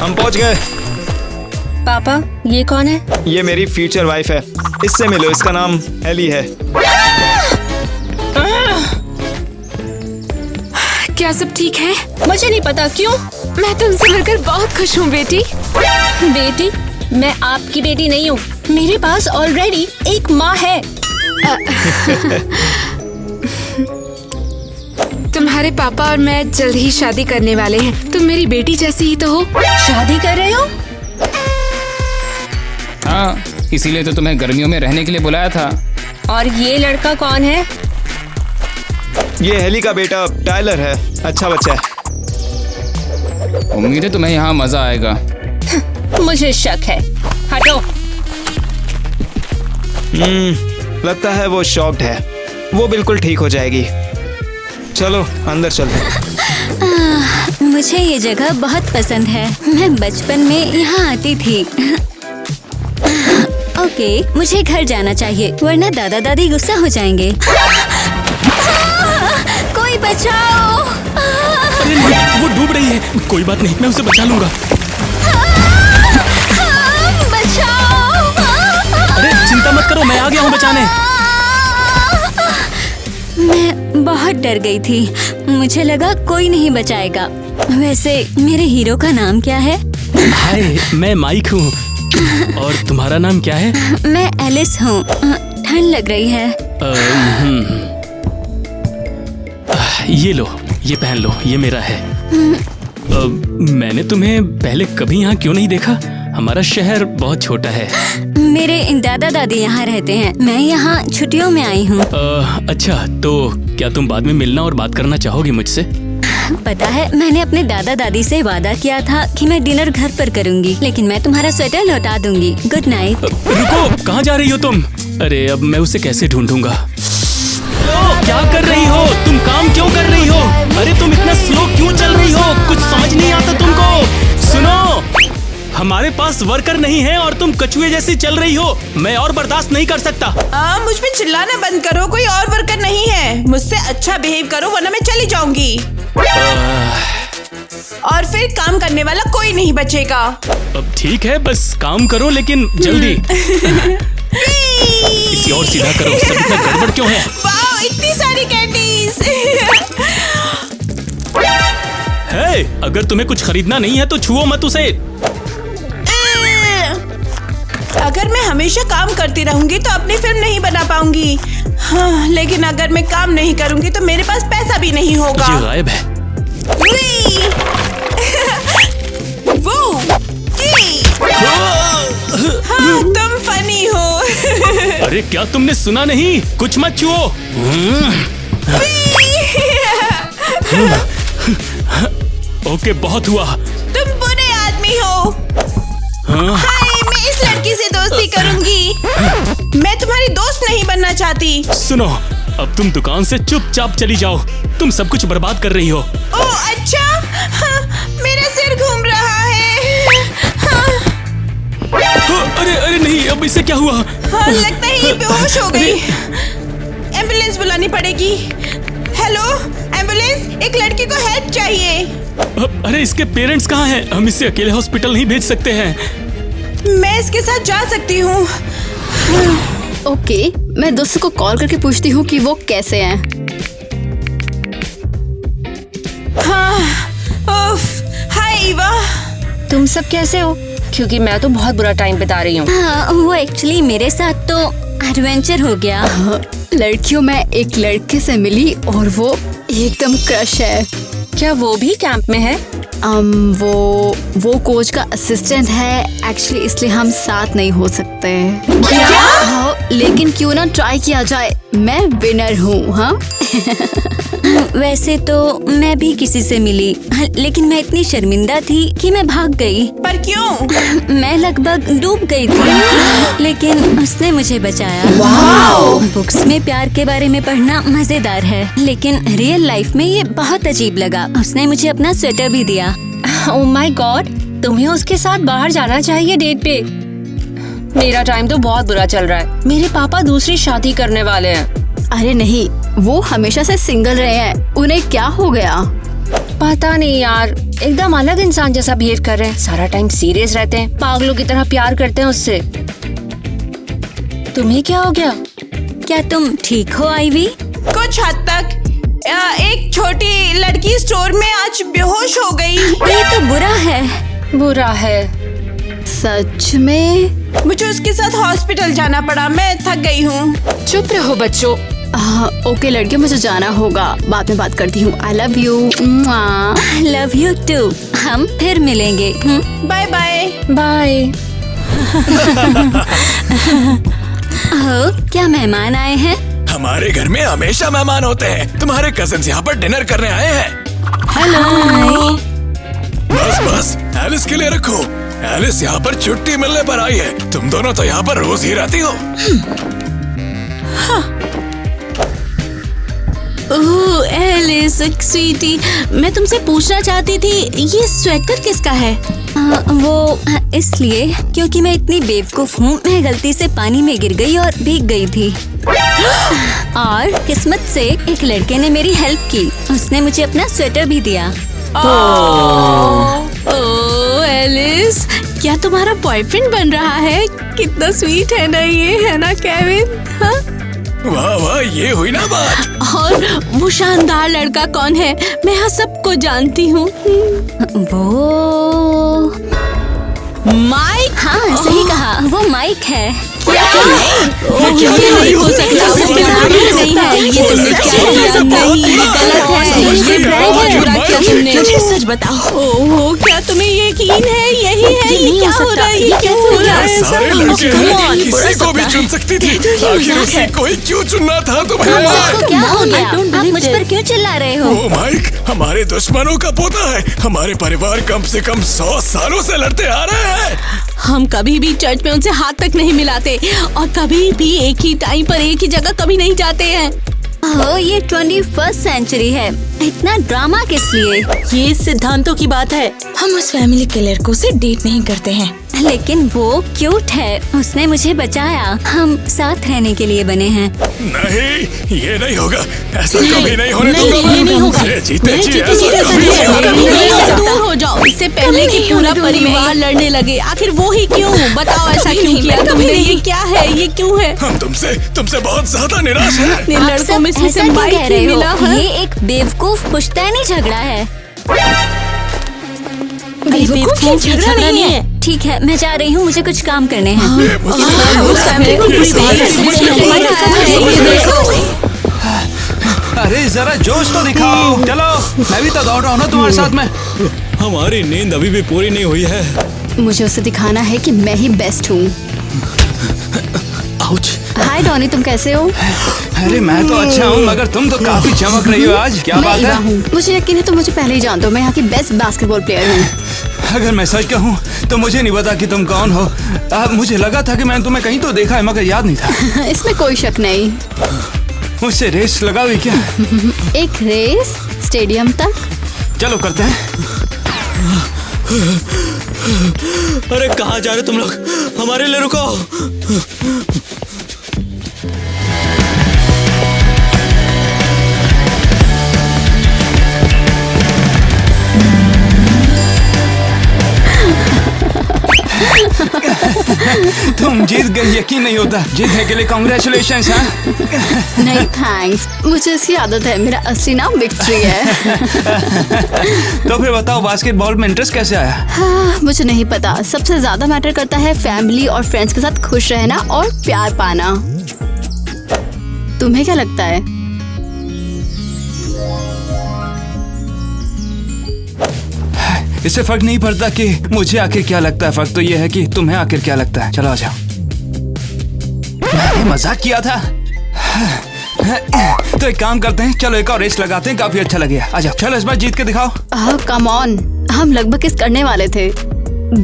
S10: हम पहुंच गए।
S9: पापा, ये कौन है?
S10: ये मेरी फ्यूचर वाइफ है। इससे मिलो, इसका नाम एली है।
S7: क्या क्या सब ठीक है?
S9: मुझे नहीं पता क्यों।
S7: मैं तुमसे मिलकर बहुत खुश हूँ बेटी।
S9: बेटी, मैं आपकी बेटी नहीं हूँ। मेरे पास ऑलरेडी एक माँ है।
S7: तुम्हारे पापा और मैं जल्द ही शादी करने वाले हैं। तुम मेरी बेटी जैसी ही तो हो।
S9: शादी कर रहे हो?
S11: हाँ, इसीलिए तो तुम्हें गर्मियों में रहने के लिए बुलाया था।
S9: और ये लड़का कौन है?
S10: ये हेली का बेटा टाइलर है, अच्छा बच्चा है।
S11: उम्मीद है तुम्हें यहाँ मजा आएगा।
S9: मुझे शक है। हटो।
S10: लगता है वो शॉक्ड है। वो बिल्कुल ठीक हो जाएगी। चलो अंदर चलते।
S13: मुझे ये जगह बहुत पसंद है। मैं बचपन में यहाँ आती थी। ओके, मुझे घर जाना चाहिए वरना दादा दादी गुस्सा हो जाएंगे। कोई बचाओ!
S1: अरे नहीं, वो डूब रही है। कोई बात नहीं, मैं उसे बचा लूंगा।
S13: बचाओ!
S1: अरे चिंता मत करो, मैं आ गया हूँ बचाने।
S13: मैं बहुत डर गई थी। मुझे लगा कोई नहीं बचाएगा। वैसे मेरे हीरो का नाम क्या है?
S1: हाय, मैं माइक हूँ। और तुम्हारा नाम क्या है?
S13: मैं एलिस हूँ। ठंड लग रही है।
S1: ये लो, ये पहन लो, ये मेरा है। मैंने तुम्हें पहले कभी यहाँ क्यों नहीं देखा? हमारा शहर बहुत छोटा है।
S13: मेरे दादा दादी यहाँ रहते हैं। मैं यहाँ छुट्टियों में आई हूँ।
S1: अच्छा, तो क्या तुम बाद में मिलना और बात करना चाहोगी मुझसे?
S13: पता है, मैंने अपने दादा दादी से वादा किया था कि मैं डिनर घर पर करूँगी, लेकिन मैं तुम्हारा स्वेटर लौटा दूंगी। Good night.
S1: रुको, कहाँ जा रही हो तुम? अरे अब मैं उसे कैसे ढूंढूंगा? क्या कर रही हो तुम? काम क्यों कर रही हो? अरे तुम इतना स्लो क्यों चल रही हो? कुछ समझ नहीं आता तुमको? सुनो, हमारे पास वर्कर नहीं है और तुम कछुए जैसी चल रही हो। मैं और बर्दाश्त नहीं कर सकता।
S2: मुझ पे चिल्लाना बंद करो। कोई और वर्कर नहीं है। मुझसे अच्छा बिहेव करो वरना मैं चली जाऊंगी। और फिर काम करने वाला कोई नहीं बचेगा।
S1: अब ठीक है, बस काम करो लेकिन जल्दी। इसी और सीधा करो। सब इतना गड़बड़ क्यों है?
S2: वाह, इतनी सारी कैंडीज।
S1: हे, अगर तुम्हें कुछ खरीदना नहीं है तो छुओ मत उसे।
S2: अगर मैं हमेशा काम करती रहूंगी तो अपनी फिल्म नहीं बना पाऊंगी। हाँ, लेकिन अगर मैं काम नहीं करूंगी तो मेरे पास पैसा भी नहीं होगा।
S1: ये गायब है।
S2: वो हाँ, तुम फनी हो।
S1: अरे क्या तुमने सुना नहीं? कुछ मत छुओ। ओके, बहुत हुआ।
S2: तुम बुरे आदमी हो। हाय, मैं इस लड़की से दोस्ती करूंगी। मैं तुम्हारी दोस्त नहीं बनना चाहती।
S1: सुनो, अब तुम दुकान से चुपचाप चली जाओ। तुम सब कुछ बर्बाद कर रही हो।
S2: ओह अच्छा, हाँ, मेरा सिर घूम रहा है। हाँ।
S1: अरे अरे नहीं, अब इससे क्या हुआ?
S2: हाँ, लगता है ये बेहोश हो गई। एम्बुलेंस बुलानी पड़ेगी। हेलो एम्बुलेंस, एक लड़की को हेल्प चाहिए।
S1: अरे इसके पेरेंट्स कहाँ हैं? हम इसे अकेले हॉस्पिटल नहीं भेज सकते हैं।
S2: मैं इसके साथ जा सकती हूँ।
S4: ओके, मैं दोस्त को कॉल करके पूछती हूँ कि वो कैसे हैं।
S2: हाँ, हाय ईवा।
S9: तुम सब कैसे हो? क्योंकि मैं तो बहुत बुरा टाइम बिता रही हूँ।
S13: हाँ, वो एक्चुअली मेरे साथ तो एडवेंचर हो गया।
S4: लड़कियों में एक लड़के से मिली और वो एकदम क्रश है।
S9: क्या वो भी कैंप में है?
S4: वो कोच का असिस्टेंट है एक्चुअली, इसलिए हम साथ नहीं हो सकते।
S9: क्या?
S4: हाँ, लेकिन क्यों ना ट्राई किया जाए। मैं विनर हूँ। हाँ
S13: वैसे तो मैं भी किसी से मिली, लेकिन मैं इतनी शर्मिंदा थी कि मैं भाग गई।
S2: पर क्यों?
S13: मैं लगभग डूब गई थी, लेकिन उसने मुझे बचाया।
S9: वाओ!
S13: बुक्स में प्यार के बारे में पढ़ना मजेदार है, लेकिन रियल लाइफ में ये बहुत अजीब लगा। उसने मुझे अपना स्वेटर भी दिया।
S9: ओह माय गॉड, तुम्हें उसके साथ बाहर जाना चाहिए डेट पे। मेरा टाइम तो बहुत बुरा चल रहा है। मेरे पापा दूसरी शादी करने वाले हैं।
S4: अरे नहीं, वो हमेशा से सिंगल रहे हैं। उन्हें क्या हो गया?
S9: पता नहीं यार, एकदम अलग इंसान जैसा बिहेव कर रहे हैं। सारा टाइम सीरियस रहते हैं, पागलों की तरह प्यार करते हैं उससे। तुम्हें क्या हो गया?
S13: क्या तुम ठीक हो आईवी?
S2: कुछ हद तक। एक छोटी लड़की स्टोर में आज बेहोश हो गई।
S13: ये तो बुरा है।
S4: सच में?
S2: मुझे उसके साथ हॉस्पिटल जाना पड़ा। मैं थक गई हूँ।
S7: चुप रहो बच्चों।
S4: ओके लड़कियों, मुझे जाना होगा। बाद में बात करती हूँ। I love you.
S13: Love you too. हम फिर मिलेंगे।
S2: Bye bye.
S7: बाय।
S13: क्या मेहमान आए हैं?
S6: हमारे घर में हमेशा मेहमान होते हैं। तुम्हारे कजिन्स यहाँ पर डिनर करने आए हैं।
S13: हेलो।
S6: बस एलिस के लिए रखो। एलिस यहाँ पर छुट्टी मिलने पर आई है। तुम दोनों तो यहाँ पर रोज ही रहती हो।
S14: ओह एलिस स्वीटी, मैं तुमसे पूछना चाहती थी, ये स्वेटर किसका है?
S13: वो इसलिए क्योंकि मैं इतनी बेवकूफ हूँ। मैं गलती से पानी में गिर गई और भीग गई थी। और किस्मत से एक लड़के ने मेरी हेल्प की। उसने मुझे अपना स्वेटर भी दिया।
S14: ओह एलिस, क्या तुम्हारा बॉयफ्रेंड बन रहा है? कितना स्वीट है ना ये, है ना केविन? हाँ?
S6: वाह वाह, ये हुई ना बात।
S14: और वो शानदार लड़का कौन है? मैं यहाँ सबको जानती हूँ।
S13: वो
S14: माइक।
S13: हाँ सही कहा, वो माइक है।
S14: क्या? ये नहीं हो सकता। वो नहीं है। ये तुमने क्या किया? नहीं, ये गलत है। ये प्रैंक है। बुरा किया तुमने। मुझे सच बताओ। ओह, क्या तुम्हें यकीन है? यही है? ये क्या हो रहा है? ये कैसे हो रहा है?
S6: सारे लड़के हैं, किसी को भी चुन सकती थी। आखिर उसे कोई क्यों चुनना था तुम्हें?
S13: क्या हो गया? आप मुझ पर क्यों चिल्ला रहे हो?
S6: ओ माइक, हमारे दुश्मनों का पोता है। हमारे परिवार कम से कम 100 सालों से लड़ते आ रहे हैं।
S14: हम कभी भी चर्च में उनसे हाथ तक नहीं मिलाते और कभी भी एक ही टाइम पर एक ही जगह कभी नहीं जाते हैं।
S13: ये 21st सेंचुरी है। इतना ड्रामा किस लिए?
S9: ये सिद्धांतों की बात है। हम उस फैमिली के लड़कों से डेट नहीं करते हैं।
S13: लेकिन वो क्यूट है। उसने मुझे बचाया। हम साथ रहने के लिए बने हैं।
S6: नहीं, ये नहीं होगा। ऐसा कभी नहीं होने दूंगा।
S14: ये नहीं होगा।
S6: जीते जी
S14: दूर हो जाओ, इससे पहले कि पूरा परिवार लड़ने लगे। आखिर वो ही क्यों? बताओ, ऐसा क्यों किया तुमने? ये क्या है? ये क्यों है?
S6: हम तुमसे बहुत ज्यादा निराश हैं।
S14: लड़कों में से
S13: ऐसा क्यों
S14: माइक
S13: कह
S14: ही
S13: रहे
S14: मिला
S13: हो?
S14: है।
S13: ये एक बेवकूफ पुश्तैनी झगड़ा है।
S14: बेवकूफ झगड़ा नहीं है।
S13: ठीक है, मैं जा रही हूँ। मुझे कुछ काम करने हैं।
S11: अरे जरा जोश तो दिखाओ। चलो, मैं भी तो दौड़ रहा हूँ ना तुम्हारे साथ में।
S12: हमारी नींद अभी भी पूरी नहीं हुई है।
S4: मुझे उसे दिखाना है कि मैं ही बेस्ट हूँ। हाय डॉनी, तुम कैसे हो?
S11: अरे मैं तो अच्छा हूँ, मगर तुम तो काफी चमक रही हो आज। क्या बात है?
S4: मुझे यकीन है तुम मुझे पहले ही जानते हो। मैं यहाँ की बेस्ट बास्केटबॉल प्लेयर हूँ।
S11: अगर मैं सच कहूँ तो मुझे नहीं पता कि तुम कौन हो। मुझे लगा था कि मैंने तुम्हें कहीं तो देखा है, मगर याद नहीं था।
S4: इसमें कोई शक नहीं।
S11: मुझसे रेस लगाओगी क्या?
S4: एक रेस स्टेडियम तक?
S11: चलो करते हैं।
S12: अरे कहाँ जा रहे तुम लोग? हमारे लिए रुको।
S11: तुम जीत गई, यकीन नहीं होता। जीतने के लिए कांग्रेचुलेशंस। हाँ
S4: नहीं थैंक्स, मुझे इसकी आदत है। मेरा असली नाम विक्ट्री है।
S11: तो फिर बताओ, बास्केटबॉल में इंटरेस्ट कैसे आया?
S4: हाँ, मुझे नहीं पता। सबसे ज्यादा मैटर करता है फैमिली और फ्रेंड्स के साथ खुश रहना और प्यार पाना। तुम्हें क्या लगता है?
S11: इससे फर्क नहीं पड़ता कि मुझे आखिर क्या लगता है। फर्क तो ये है कि तुम्हें आखिर क्या लगता है। चलो आ जाओ। मैंने मजाक किया था। तो एक काम करते हैं, चलो एक और रेस लगाते हैं। काफी अच्छा लगेगा। आ जाओ, चलो इस बार जीत के दिखाओ।
S4: कम ऑन, हम लगभग किस करने वाले थे।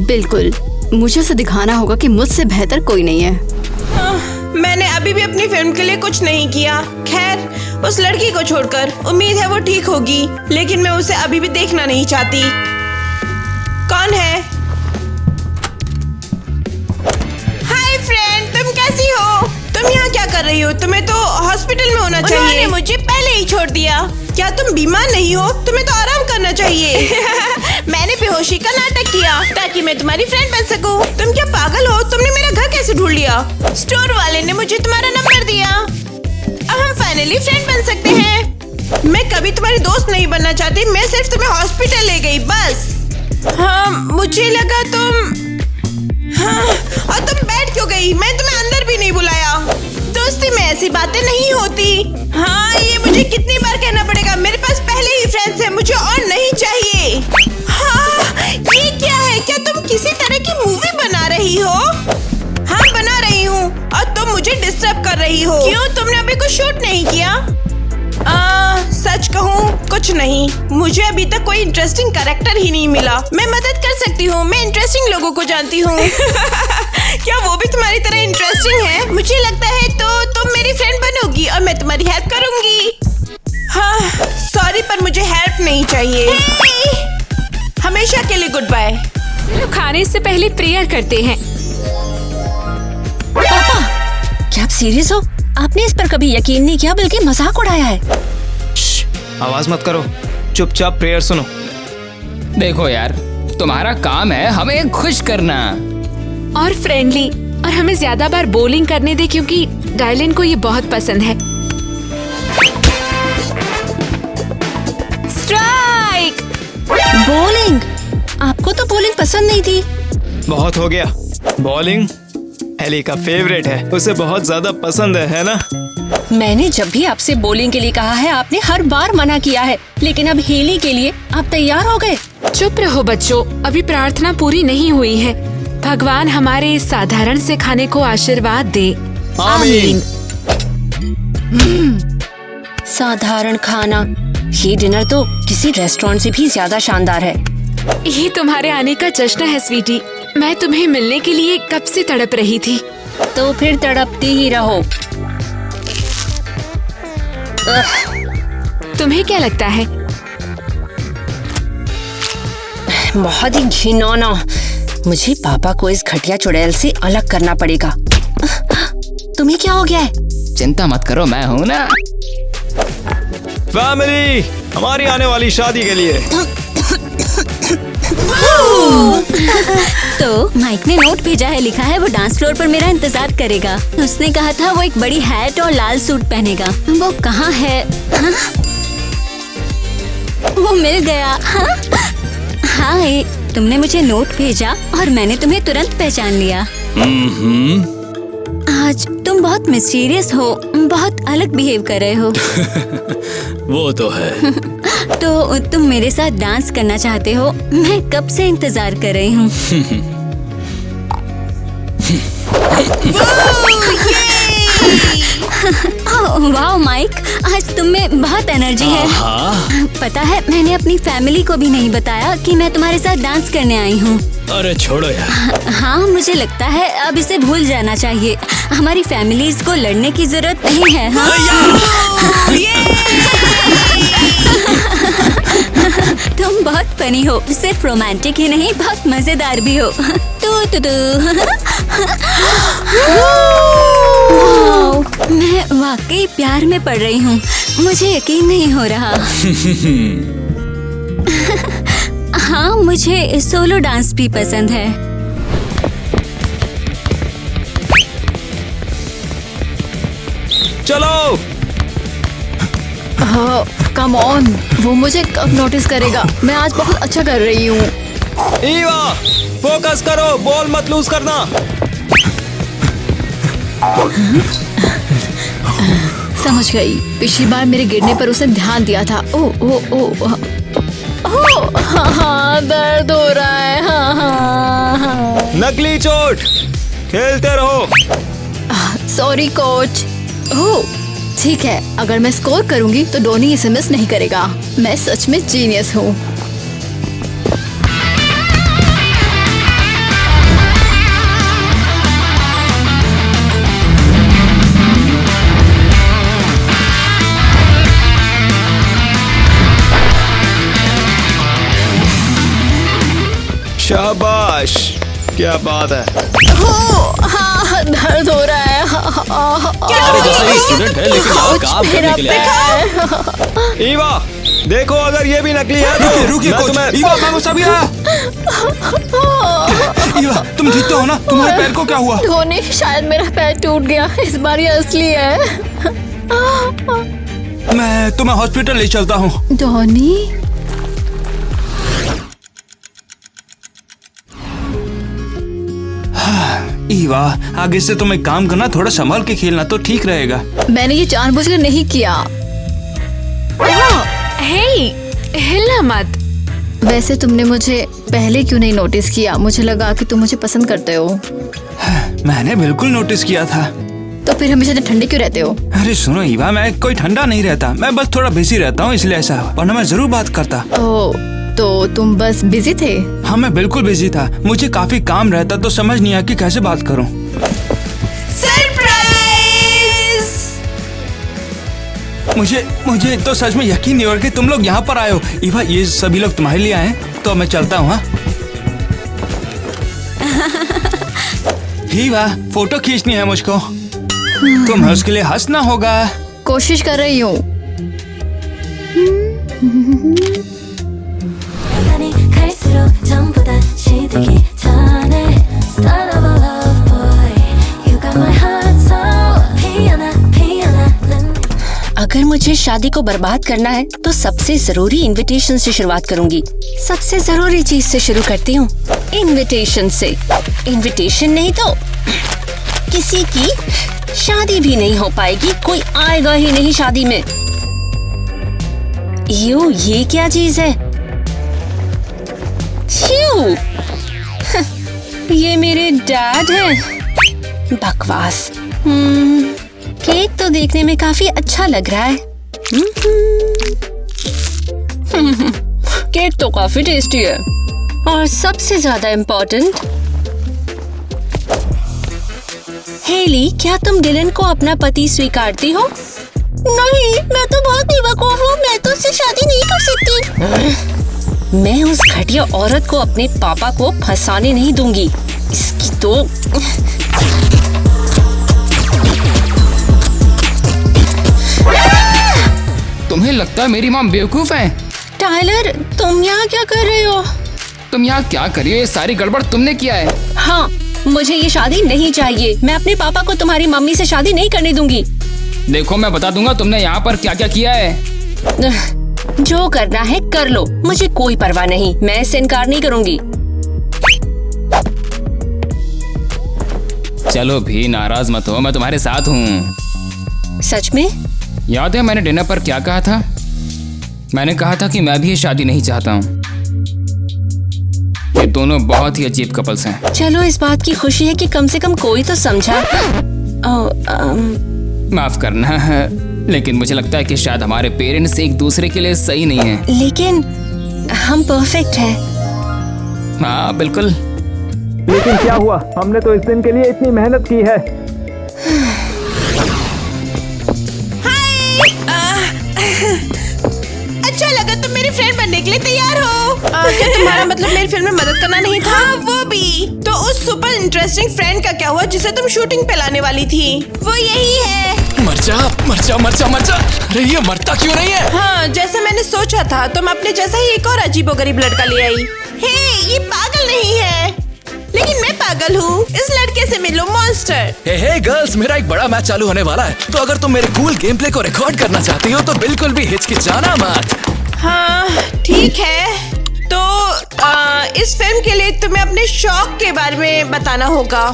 S4: बिल्कुल, मुझे उसे दिखाना होगा कि मुझसे बेहतर कोई नहीं है।
S2: मैंने अभी भी अपनी फिल्म के लिए कुछ नहीं किया। खैर, उस लड़की को छोड़कर उम्मीद है वो ठीक होगी, लेकिन मैं उसे अभी भी देखना नहीं चाहती। कौन है? हाय फ्रेंड, तुम कैसी हो? तुम यहाँ क्या कर रही हो? तुम्हें तो हॉस्पिटल में होना चाहिए। उन्होंने मुझे पहले ही छोड़ दिया। क्या तुम बीमार नहीं हो? तुम्हें तो आराम करना चाहिए। मैंने बेहोशी का नाटक किया ताकि मैं तुम्हारी फ्रेंड बन सकूं। तुम क्या पागल हो? तुमने मेरा घर कैसे ढूंढ लिया? स्टोर वाले ने मुझे तुम्हारा नंबर दिया। अब हम फाइनली फ्रेंड बन सकते हैं। मैं कभी तुम्हारी दोस्त नहीं बनना चाहती, मैं सिर्फ तुम्हें हॉस्पिटल ले गई बस। हाँ, मुझे लगा हाँ, और तुम बैठ क्यों गई? मैं तुम्हें अंदर भी नहीं बुलाया। दोस्ती में ऐसी बातें नहीं होती। हाँ, ये मुझे कितनी बार कहना पड़ेगा? मेरे पास पहले ही फ्रेंड्स हैं, मुझे और नहीं चाहिए। हाँ, ये क्या है? क्या तुम किसी तरह की मूवी बना रही हो? हाँ, बना रही हूँ और तुम मुझे डिस्टर्ब कर रही हो। क्यों, तुमने अभी कुछ शूट नहीं किया? सच कहूँ कुछ नहीं, मुझे अभी तक कोई इंटरेस्टिंग कैरेक्टर ही नहीं मिला। मैं मदद कर सकती हूँ, मैं इंटरेस्टिंग लोगों को जानती हूँ। क्या वो भी तुम्हारी तरह इंटरेस्टिंग है? मुझे लगता है तो तुम मेरी फ्रेंड बनोगी और मैं तुम्हारी हेल्प करूँगी। हाँ, सॉरी पर मुझे हेल्प नहीं चाहिए। हमेशा के लिए गुड बाय।
S7: चलो खाने से पहले प्रेयर करते हैं।
S9: पापा, क्या आप सीरियस हो? आपने इस पर कभी यकीन नहीं किया बल्कि मजाक उड़ाया है।
S10: आवाज मत करो, चुपचाप प्रेयर सुनो।
S11: देखो यार, तुम्हारा काम है हमें खुश करना
S7: और फ्रेंडली, और हमें ज्यादा बार बॉलिंग करने दे क्योंकि डायलिन को ये बहुत पसंद है। स्ट्राइक।
S9: बॉलिंग? आपको तो बॉलिंग पसंद नहीं थी।
S10: बहुत हो गया। बॉलिंग एली का फेवरेट है, उसे बहुत ज्यादा पसंद है ना?
S9: मैंने जब भी आपसे बॉलिंग के लिए कहा है आपने हर बार मना किया है, लेकिन अब हेली के लिए आप तैयार हो गए।
S7: चुप रहो बच्चों, अभी प्रार्थना पूरी नहीं हुई है। भगवान हमारे इस साधारण से खाने को आशीर्वाद दे। आमीन।
S9: साधारण खाना, ये डिनर तो किसी रेस्टोरेंट से भी ज्यादा शानदार है।
S7: ये तुम्हारे आने का जश्न है स्वीटी। मैं तुम्हें मिलने के लिए कब से तड़प रही थी।
S9: तो फिर तड़पती ही रहो।
S7: तुम्हें क्या लगता है?
S9: बहुत ही घिनौना। मुझे पापा को इस घटिया चुड़ैल से अलग करना पड़ेगा। तुम्हें क्या हो गया है?
S11: चिंता मत करो, मैं हूँ ना।
S10: फैमिली, हमारी आने वाली शादी के लिए।
S13: तो माइक ने नोट भेजा है, लिखा है वो डांस फ्लोर पर मेरा इंतजार करेगा। उसने कहा था वो एक बड़ी हैट और लाल सूट पहनेगा। वो कहाँ है? हाँ? वो मिल गया। हाँ? हाय, तुमने मुझे नोट भेजा और मैंने तुम्हें तुरंत पहचान लिया। आज तुम बहुत मिस्टीरियस हो, बहुत अलग बिहेव कर रहे हो।
S12: वो तो है।
S13: तो तुम मेरे साथ डांस करना चाहते हो? मैं कब से इंतजार कर रही हूँ। वाह माइक, आज तुम में बहुत एनर्जी है। पता है, मैंने अपनी फैमिली को भी नहीं बताया कि मैं तुम्हारे साथ डांस करने आई हूँ।
S12: अरे छोड़ो यार।
S13: हाँ, मुझे लगता है अब इसे भूल जाना चाहिए। हमारी फैमिलीज को लड़ने की जरूरत नहीं है। हाँ? तुम बहुत फनी हो, सिर्फ रोमांटिक ही नहीं, बहुत मजेदार भी हो। मैं वाकई प्यार में पड़ रही हूँ, मुझे यकीन नहीं हो रहा। हाँ, मुझे सोलो डांस भी पसंद है।
S10: चलो।
S4: कम ऑन, वो मुझे कब नोटिस करेगा? मैं आज बहुत अच्छा कर रही हूँ।
S10: ईवा, फोकस करो, बॉल मत लूज करना।
S4: समझ गई, पिछली बार मेरे गिरने पर उसने ध्यान दिया था। ओ ओ ओ हाँ हाँ, दर्द हो रहा है। हाँ हाँ हाँ।
S10: नकली चोट, खेलते रहो।
S4: Sorry coach. ओह ठीक है, अगर मैं स्कोर करूंगी तो डोनी इसे मिस नहीं करेगा। मैं सच में जीनियस हूँ।
S10: शाबाश, क्या बात है।
S4: हाँ, दर्द हो रहा है।
S12: अरे जैसा ही स्टूडेंट है, लेकिन यहाँ काम करने के लिए आया।
S10: ईवा, देखो अगर ये भी नकली है।
S11: रुकिए कोच। ईवा, मैं गुस्सा भी आया। ईवा, तुम ठीक तो हो ना? तुम्हारे पैर को क्या हुआ?
S4: धोनी, शायद मेरा पैर टूट गया। इस बार ये असली है।
S11: मैं तुम्हें हॉस्पिटल ले चलता हूँ।
S4: डॉनी,
S11: ईवा, आगे से तुम एक काम करना, थोड़ा संभाल के खेलना तो ठीक रहेगा।
S4: मैंने ये जानबूझकर नहीं किया।
S7: हे, हिलना मत।
S4: वैसे तुमने मुझे पहले क्यों नहीं नोटिस किया? मुझे लगा कि तुम मुझे पसंद करते हो।
S11: मैंने बिल्कुल नोटिस किया था।
S4: तो फिर हमेशा इतने ठंडे क्यों रहते हो?
S11: अरे सुनो ईवा, मैं कोई ठंडा नहीं रहता, मैं बस थोड़ा बिजी रहता हूँ इसलिए ऐसा, वरना मैं जरूर बात करता।
S4: तो तुम बस बिजी थे?
S11: हाँ, मैं बिल्कुल बिजी था, मुझे काफी काम रहता तो समझ नहीं आया कि कैसे बात करूँ। मुझे तो सच में यकीन नहीं हो रहा कि तुम लोग यहाँ पर आए हो। ईवा, ये सभी लोग तुम्हारे लिए आए हैं, तो मैं चलता हूँ। हाँ ईवा, फोटो खींचनी है मुझको, तुम्हें उसके लिए हंसना होगा।
S4: कोशिश कर रही हूँ।
S14: अगर मुझे शादी को बर्बाद करना है तो सबसे जरूरी इनविटेशन से शुरुआत करूंगी। सबसे जरूरी चीज से शुरू करती हूँ, इनविटेशन से। इनविटेशन नहीं तो किसी की शादी भी नहीं हो पाएगी, कोई आएगा ही नहीं शादी में। ये क्या चीज है? ये मेरे डैड हैं। बकवास। केक तो देखने में काफी अच्छा लग रहा है। केक तो काफी टेस्टी है। और सबसे ज्यादा इम्पोर्टेंट, हेली, क्या तुम डिलन को अपना पति स्वीकारती हो? नहीं, मैं तो बहुत बेवकूफ हूँ, मैं तो उससे शादी नहीं कर सकती। मैं उस घटिया औरत को अपने पापा को फंसाने नहीं दूंगी। इसकी तो
S15: तुम्हें लगता है मेरी माँ बेवकूफ है?
S14: टाइलर, तुम यहाँ क्या कर रहे हो?
S15: तुम यहाँ क्या कर रही हो? ये सारी गड़बड़ तुमने किया है।
S14: हाँ, मुझे ये शादी नहीं चाहिए। मैं अपने पापा को तुम्हारी मम्मी से शादी नहीं करने दूंगी।
S15: देखो, मैं बता दूंगा तुमने यहाँ पर क्या क्या किया है।
S14: जो करना है कर लो, मुझे कोई परवाह नहीं। मैं इससे इनकार नहीं करूंगी।
S15: चलो भी, नाराज मत हो, मैं तुम्हारे साथ हूँ।
S14: सच में?
S15: याद है मैंने डिनर पर क्या कहा था? मैंने कहा था कि मैं भी ये शादी नहीं चाहता हूँ। ये दोनों बहुत ही अजीब कपल्स हैं।
S14: चलो, इस बात की खुशी है कि कम से कम कोई तो समझा।
S15: माफ करना है, लेकिन मुझे लगता है कि शायद हमारे पेरेंट्स एक दूसरे के लिए सही नहीं है।
S14: लेकिन हम परफेक्ट हैं।
S15: हाँ बिल्कुल।
S10: लेकिन क्या हुआ? हमने तो इस दिन के लिए इतनी मेहनत की है।
S2: अच्छा लगा तुम मेरी फ्रेंड बनने के लिए तैयार हो। क्या तुम्हारा मतलब मेरी फिल्म में मदद करना नहीं था? हाँ, वो भी। तो उस सुपर इंटरेस्टिंग फ्रेंड का क्या हुआ जिसे तुम शूटिंग पे लाने वाली थी? वो यही है।
S6: मर जा, मर जा, मर जा, मर जा। अरे ये मरता क्यों नहीं है?
S2: हाँ, जैसा मैंने सोचा था, तुम अपने जैसा ही एक और अजीबोगरीब लड़का ले आई। हे, ये पागल नहीं है, लेकिन मैं पागल हूँ। इस लड़के से मिलो, मॉन्स्टर।
S6: हे गर्ल्स, मेरा एक बड़ा मैच चालू होने वाला है, तो अगर तुम मेरे कूल गेम प्ले को रिकॉर्ड करना चाहती हो तो बिल्कुल भी हिचकिचाना मत।
S2: हाँ ठीक है, तो इस फिल्म के लिए तुम्हें अपने शौक के बारे में बताना होगा।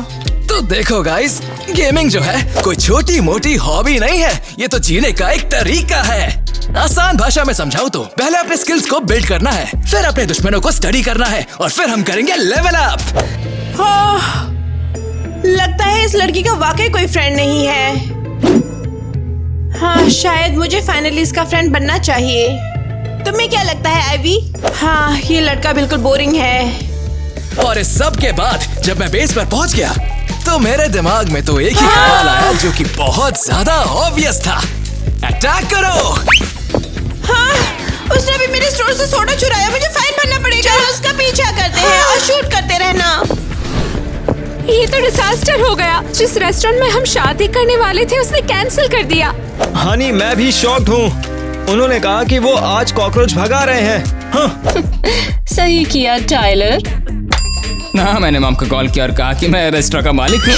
S6: तो देखो गाइस, गेमिंग जो है कोई छोटी मोटी हॉबी नहीं है, ये तो जीने का एक तरीका है। आसान भाषा में समझाऊं तो पहले अपने स्किल्स को बिल्ड करना है, फिर अपने दुश्मनों को स्टडी करना है, और फिर हम करेंगे लेवल अप।
S2: लगता है इस लड़की का वाकई कोई फ्रेंड नहीं है। हाँ, शायद मुझे फाइनली इसका फ्रेंड बनना चाहिए। तुम्हें क्या लगता है आइवी? हाँ, ये लड़का बिल्कुल बोरिंग है।
S6: और इस सब के बाद जब मैं बेस पर पहुंच गया तो मेरे दिमाग में तो एक ही ख्याल आया जो कि बहुत ज्यादा ऑब्वियस था। अटैक करो।
S2: हाँ, उसने भी मेरे स्टोर से सोडा चुराया, मुझे फाइन भरना पड़ेगा। चलो उसका पीछा करते हैं और शूट करते रहना।
S7: ये तो डिजास्टर हो गया। जिस रेस्टोरेंट में हम शादी करने वाले थे उसने कैंसिल कर दिया।
S10: हानी, मैं भी शॉक्ड हूँ। उन्होंने कहा कि वो आज कॉकरोच भगा रहे हैं। हाँ।
S14: सही किया टाइलर।
S15: ना, मैंने मॉम को कॉल किया और कहा कि मैं रेस्टोरेंट का मालिक हूँ।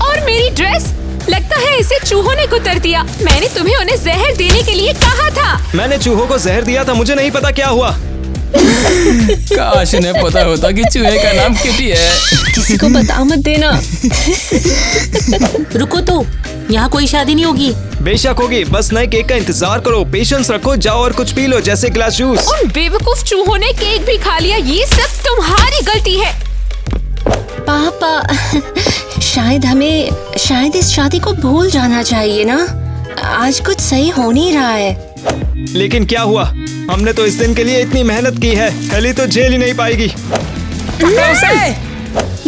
S7: और मेरी ड्रेस लगता है इसे चूहों ने कुतर दिया। मैंने तुम्हें उन्हें जहर देने के लिए कहा था।
S10: मैंने चूहों को जहर दिया था, मुझे नहीं पता क्या हुआ।
S15: काश इन्हें पता होता कि चूहे का नाम किटी है।
S14: किसी को बता मत देना। रुको तो, यहाँ कोई शादी नहीं होगी।
S10: बेशक होगी, बस नए केक का इंतजार करो, पेशेंस रखो, जाओ और कुछ पी लो, जैसे गिलास जूस।
S7: उन बेवकूफ चूहों ने केक भी खा लिया। ये सब तुम्हारी गलती है।
S14: पापा, शायद इस शादी को भूल जाना चाहिए ना। आज कुछ सही हो नहीं रहा है।
S10: लेकिन क्या हुआ? हमने तो इस दिन के लिए इतनी मेहनत की है। हेली तो झेल ही नहीं पाएगी।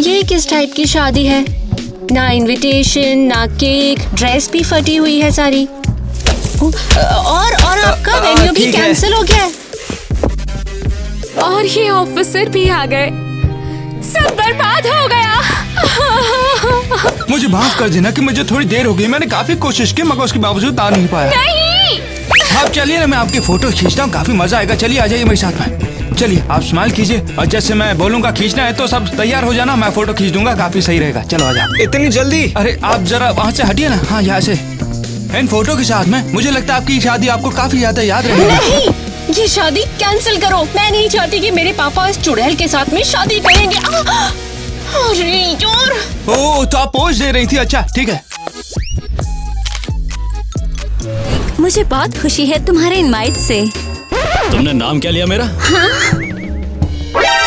S14: ये किस टाइप की शादी है? ना इनविटेशन, ना केक, ड्रेस भी फटी हुई है सारी। और आपका वेन्यू भी कैंसिल हो गया है।
S7: और ये ऑफिसर भी आ गए। सब बर्बाद हो गया।
S11: मुझे माफ कर देना कि मुझे थोड़ी देर हो गई। मैंने काफी कोशिश की मगर उसके बावजूद आ नहीं पाया।
S7: नहीं,
S11: आप चलिए ना, मैं आपकी फोटो खींचता हूँ, काफी मजा आएगा। चलिए आ जाइए मेरे साथ में। चलिए आप स्माइल कीजिए और जैसे मैं बोलूंगा खींचना है तो सब तैयार हो जाना, मैं फोटो खींच दूंगा, काफी सही रहेगा। चलो आ जाओ।
S10: इतनी जल्दी?
S11: अरे आप जरा वहाँ से हटिए ना। हाँ, यहाँ से इन फोटो के साथ में मुझे लगता है आपकी शादी आपको काफी ज्यादा याद रहेगी।
S14: नहीं, ये शादी कैंसिल करो। मैं नहीं चाहती कि मेरे पापा इस चुड़ैल के साथ में शादी करेंगे। अरे यार।
S11: ओह, तो आप पोज दे रही थी। अच्छा ठीक है।
S13: मुझे बहुत खुशी है तुम्हारे इनवाइट से।
S12: तुमने नाम क्या लिया मेरा?
S13: हाँ?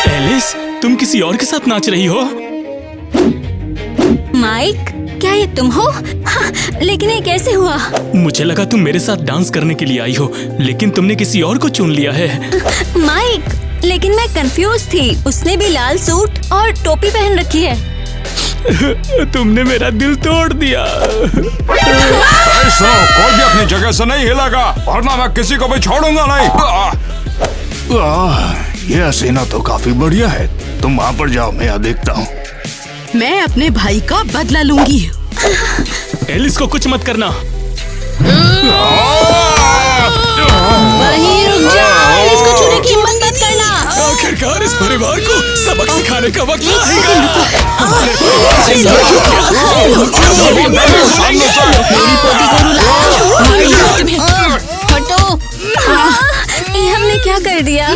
S1: एलिस, तुम किसी और के साथ नाच रही हो?
S13: माइक, क्या ये तुम हो? हाँ, लेकिन ये कैसे हुआ?
S1: मुझे लगा तुम मेरे साथ डांस करने के लिए आई हो, लेकिन तुमने किसी और को चुन लिया है।
S13: माइक, लेकिन मैं कंफ्यूज थी। उसने भी लाल सूट और टोपी पहन रखी है।
S1: तुमने मेरा दिल तोड़ दिया।
S11: कोई भी अपनी जगह से नहीं हिलेगा, वरना मैं किसी को भी छोड़ूंगा नहीं। ये हसीना तो काफी बढ़िया है। तुम वहाँ पर जाओ, मैं यहाँ देखता हूँ।
S14: मैं अपने भाई का बदला लूंगी।
S1: एलिस को कुछ मत करना।
S14: वहीं रुक जाओ, एलिस को छूने की हिम्मत मत करना।
S6: आखिरकार इस परिवार को सबक सिखाने का वक्त
S14: हटो।
S13: ये हमने क्या कर दिया?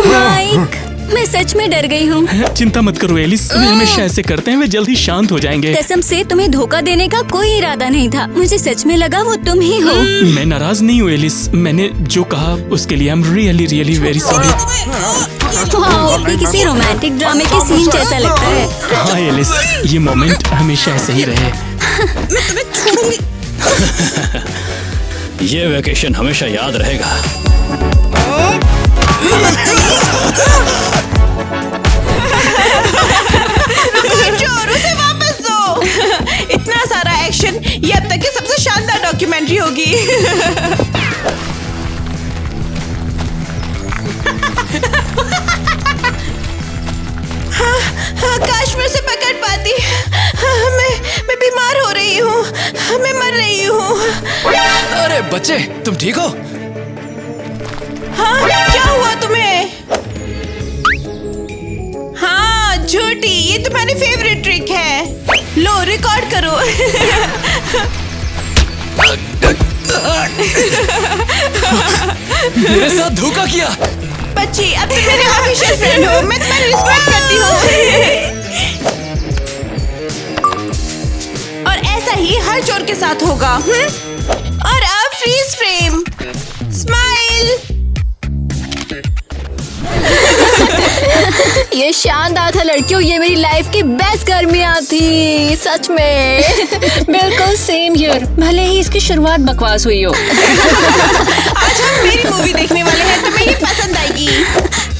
S13: माइक, मैं सच में डर गई हूँ।
S1: चिंता मत करो एलिस, वे हमेशा ऐसे करते हैं, वे जल्द ही शांत हो जाएंगे।
S13: कसम से तुम्हें धोखा देने का कोई इरादा नहीं था। मुझे सच में लगा वो तुम ही हो।
S1: मैं नाराज नहीं हूँ एलिस, मैंने जो कहा उसके लिए I am really very sorry.
S13: Wow, ये किसी रोमांटिक ड्रामे के सीन जैसा लगता है।
S1: हाँ एलिस, ये मोमेंट हमेशा ऐसे ही रहे।
S14: मैं तुम्हें छोड़ूंगी।
S12: ये वेकेशन हमेशा याद रहेगा।
S2: जोरों से वापस दो। इतना सारा एक्शन, ये अब तक की सबसे शानदार डॉक्यूमेंट्री होगी। हाँ, काश मैं उसे पकड़ पाती। मैं बीमार हो रही हूँ, मैं मर रही हूँ।
S6: अरे बच्चे, तुम ठीक हो?
S2: हाँ, क्या हुआ तुम्हें? हाँ, झूठी, ये तुम्हारी फेवरेट ट्रिक है। लो, रिकॉर्ड करो।
S6: मेरे साथ धोखा किया।
S2: बच्ची, अब तुम मेरे ऑफिशियल फ्रेंड हो, मैं तुम्हारी रिस्पेक्ट करती हूँ। और ऐसा ही हर चोर के साथ होगा। और अब फ्रीज फ्रेम, स्माइल।
S4: ये शानदार था लड़कियों, ये मेरी लाइफ की बेस्ट गर्मियाँ थी, सच में।
S14: बिल्कुल सेम हियर, भले ही इसकी शुरुआत बकवास हुई हो।
S2: आज हम मेरी मूवी देखने वाले हैं, तुम्हें ये पसंद आएगी।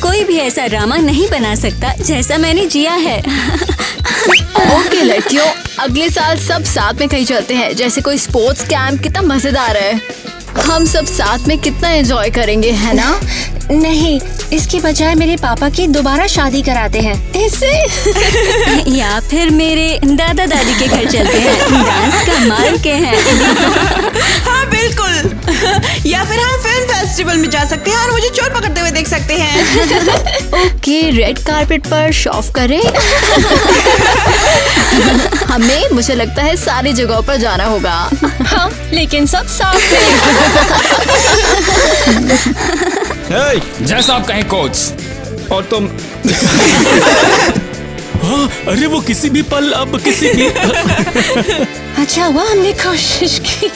S13: कोई भी ऐसा ड्रामा नहीं बना सकता जैसा मैंने जिया है।
S4: ओके लड़कियों, अगले साल सब साथ में कहीं चलते हैं, जैसे कोई स्पोर्ट्स कैंप। कितना मजेदार है, हम सब साथ में कितना एंजॉय करेंगे, है ना?
S14: नहीं, इसके बजाय मेरे पापा की दोबारा शादी कराते हैं इससे।
S13: या फिर मेरे दादा दादी के घर चलते हैं, डांस कमाल के हैं।
S2: हाँ बिल्कुल। या फिर हम फिल्म फेस्टिवल में जा सकते हैं और मुझे चोर पकड़ते हुए देख सकते हैं।
S4: ओके, रेड कारपेट पर शॉफ करें। हमें मुझे लगता है सारी जगहों पर जाना होगा।
S9: हाँ, लेकिन सब साथ में।
S11: जैसा आप कहें कोच। और तुम
S1: हाँ, अरे वो किसी भी पल अब किसी भी
S14: अच्छा हुआ हमने कोशिश की।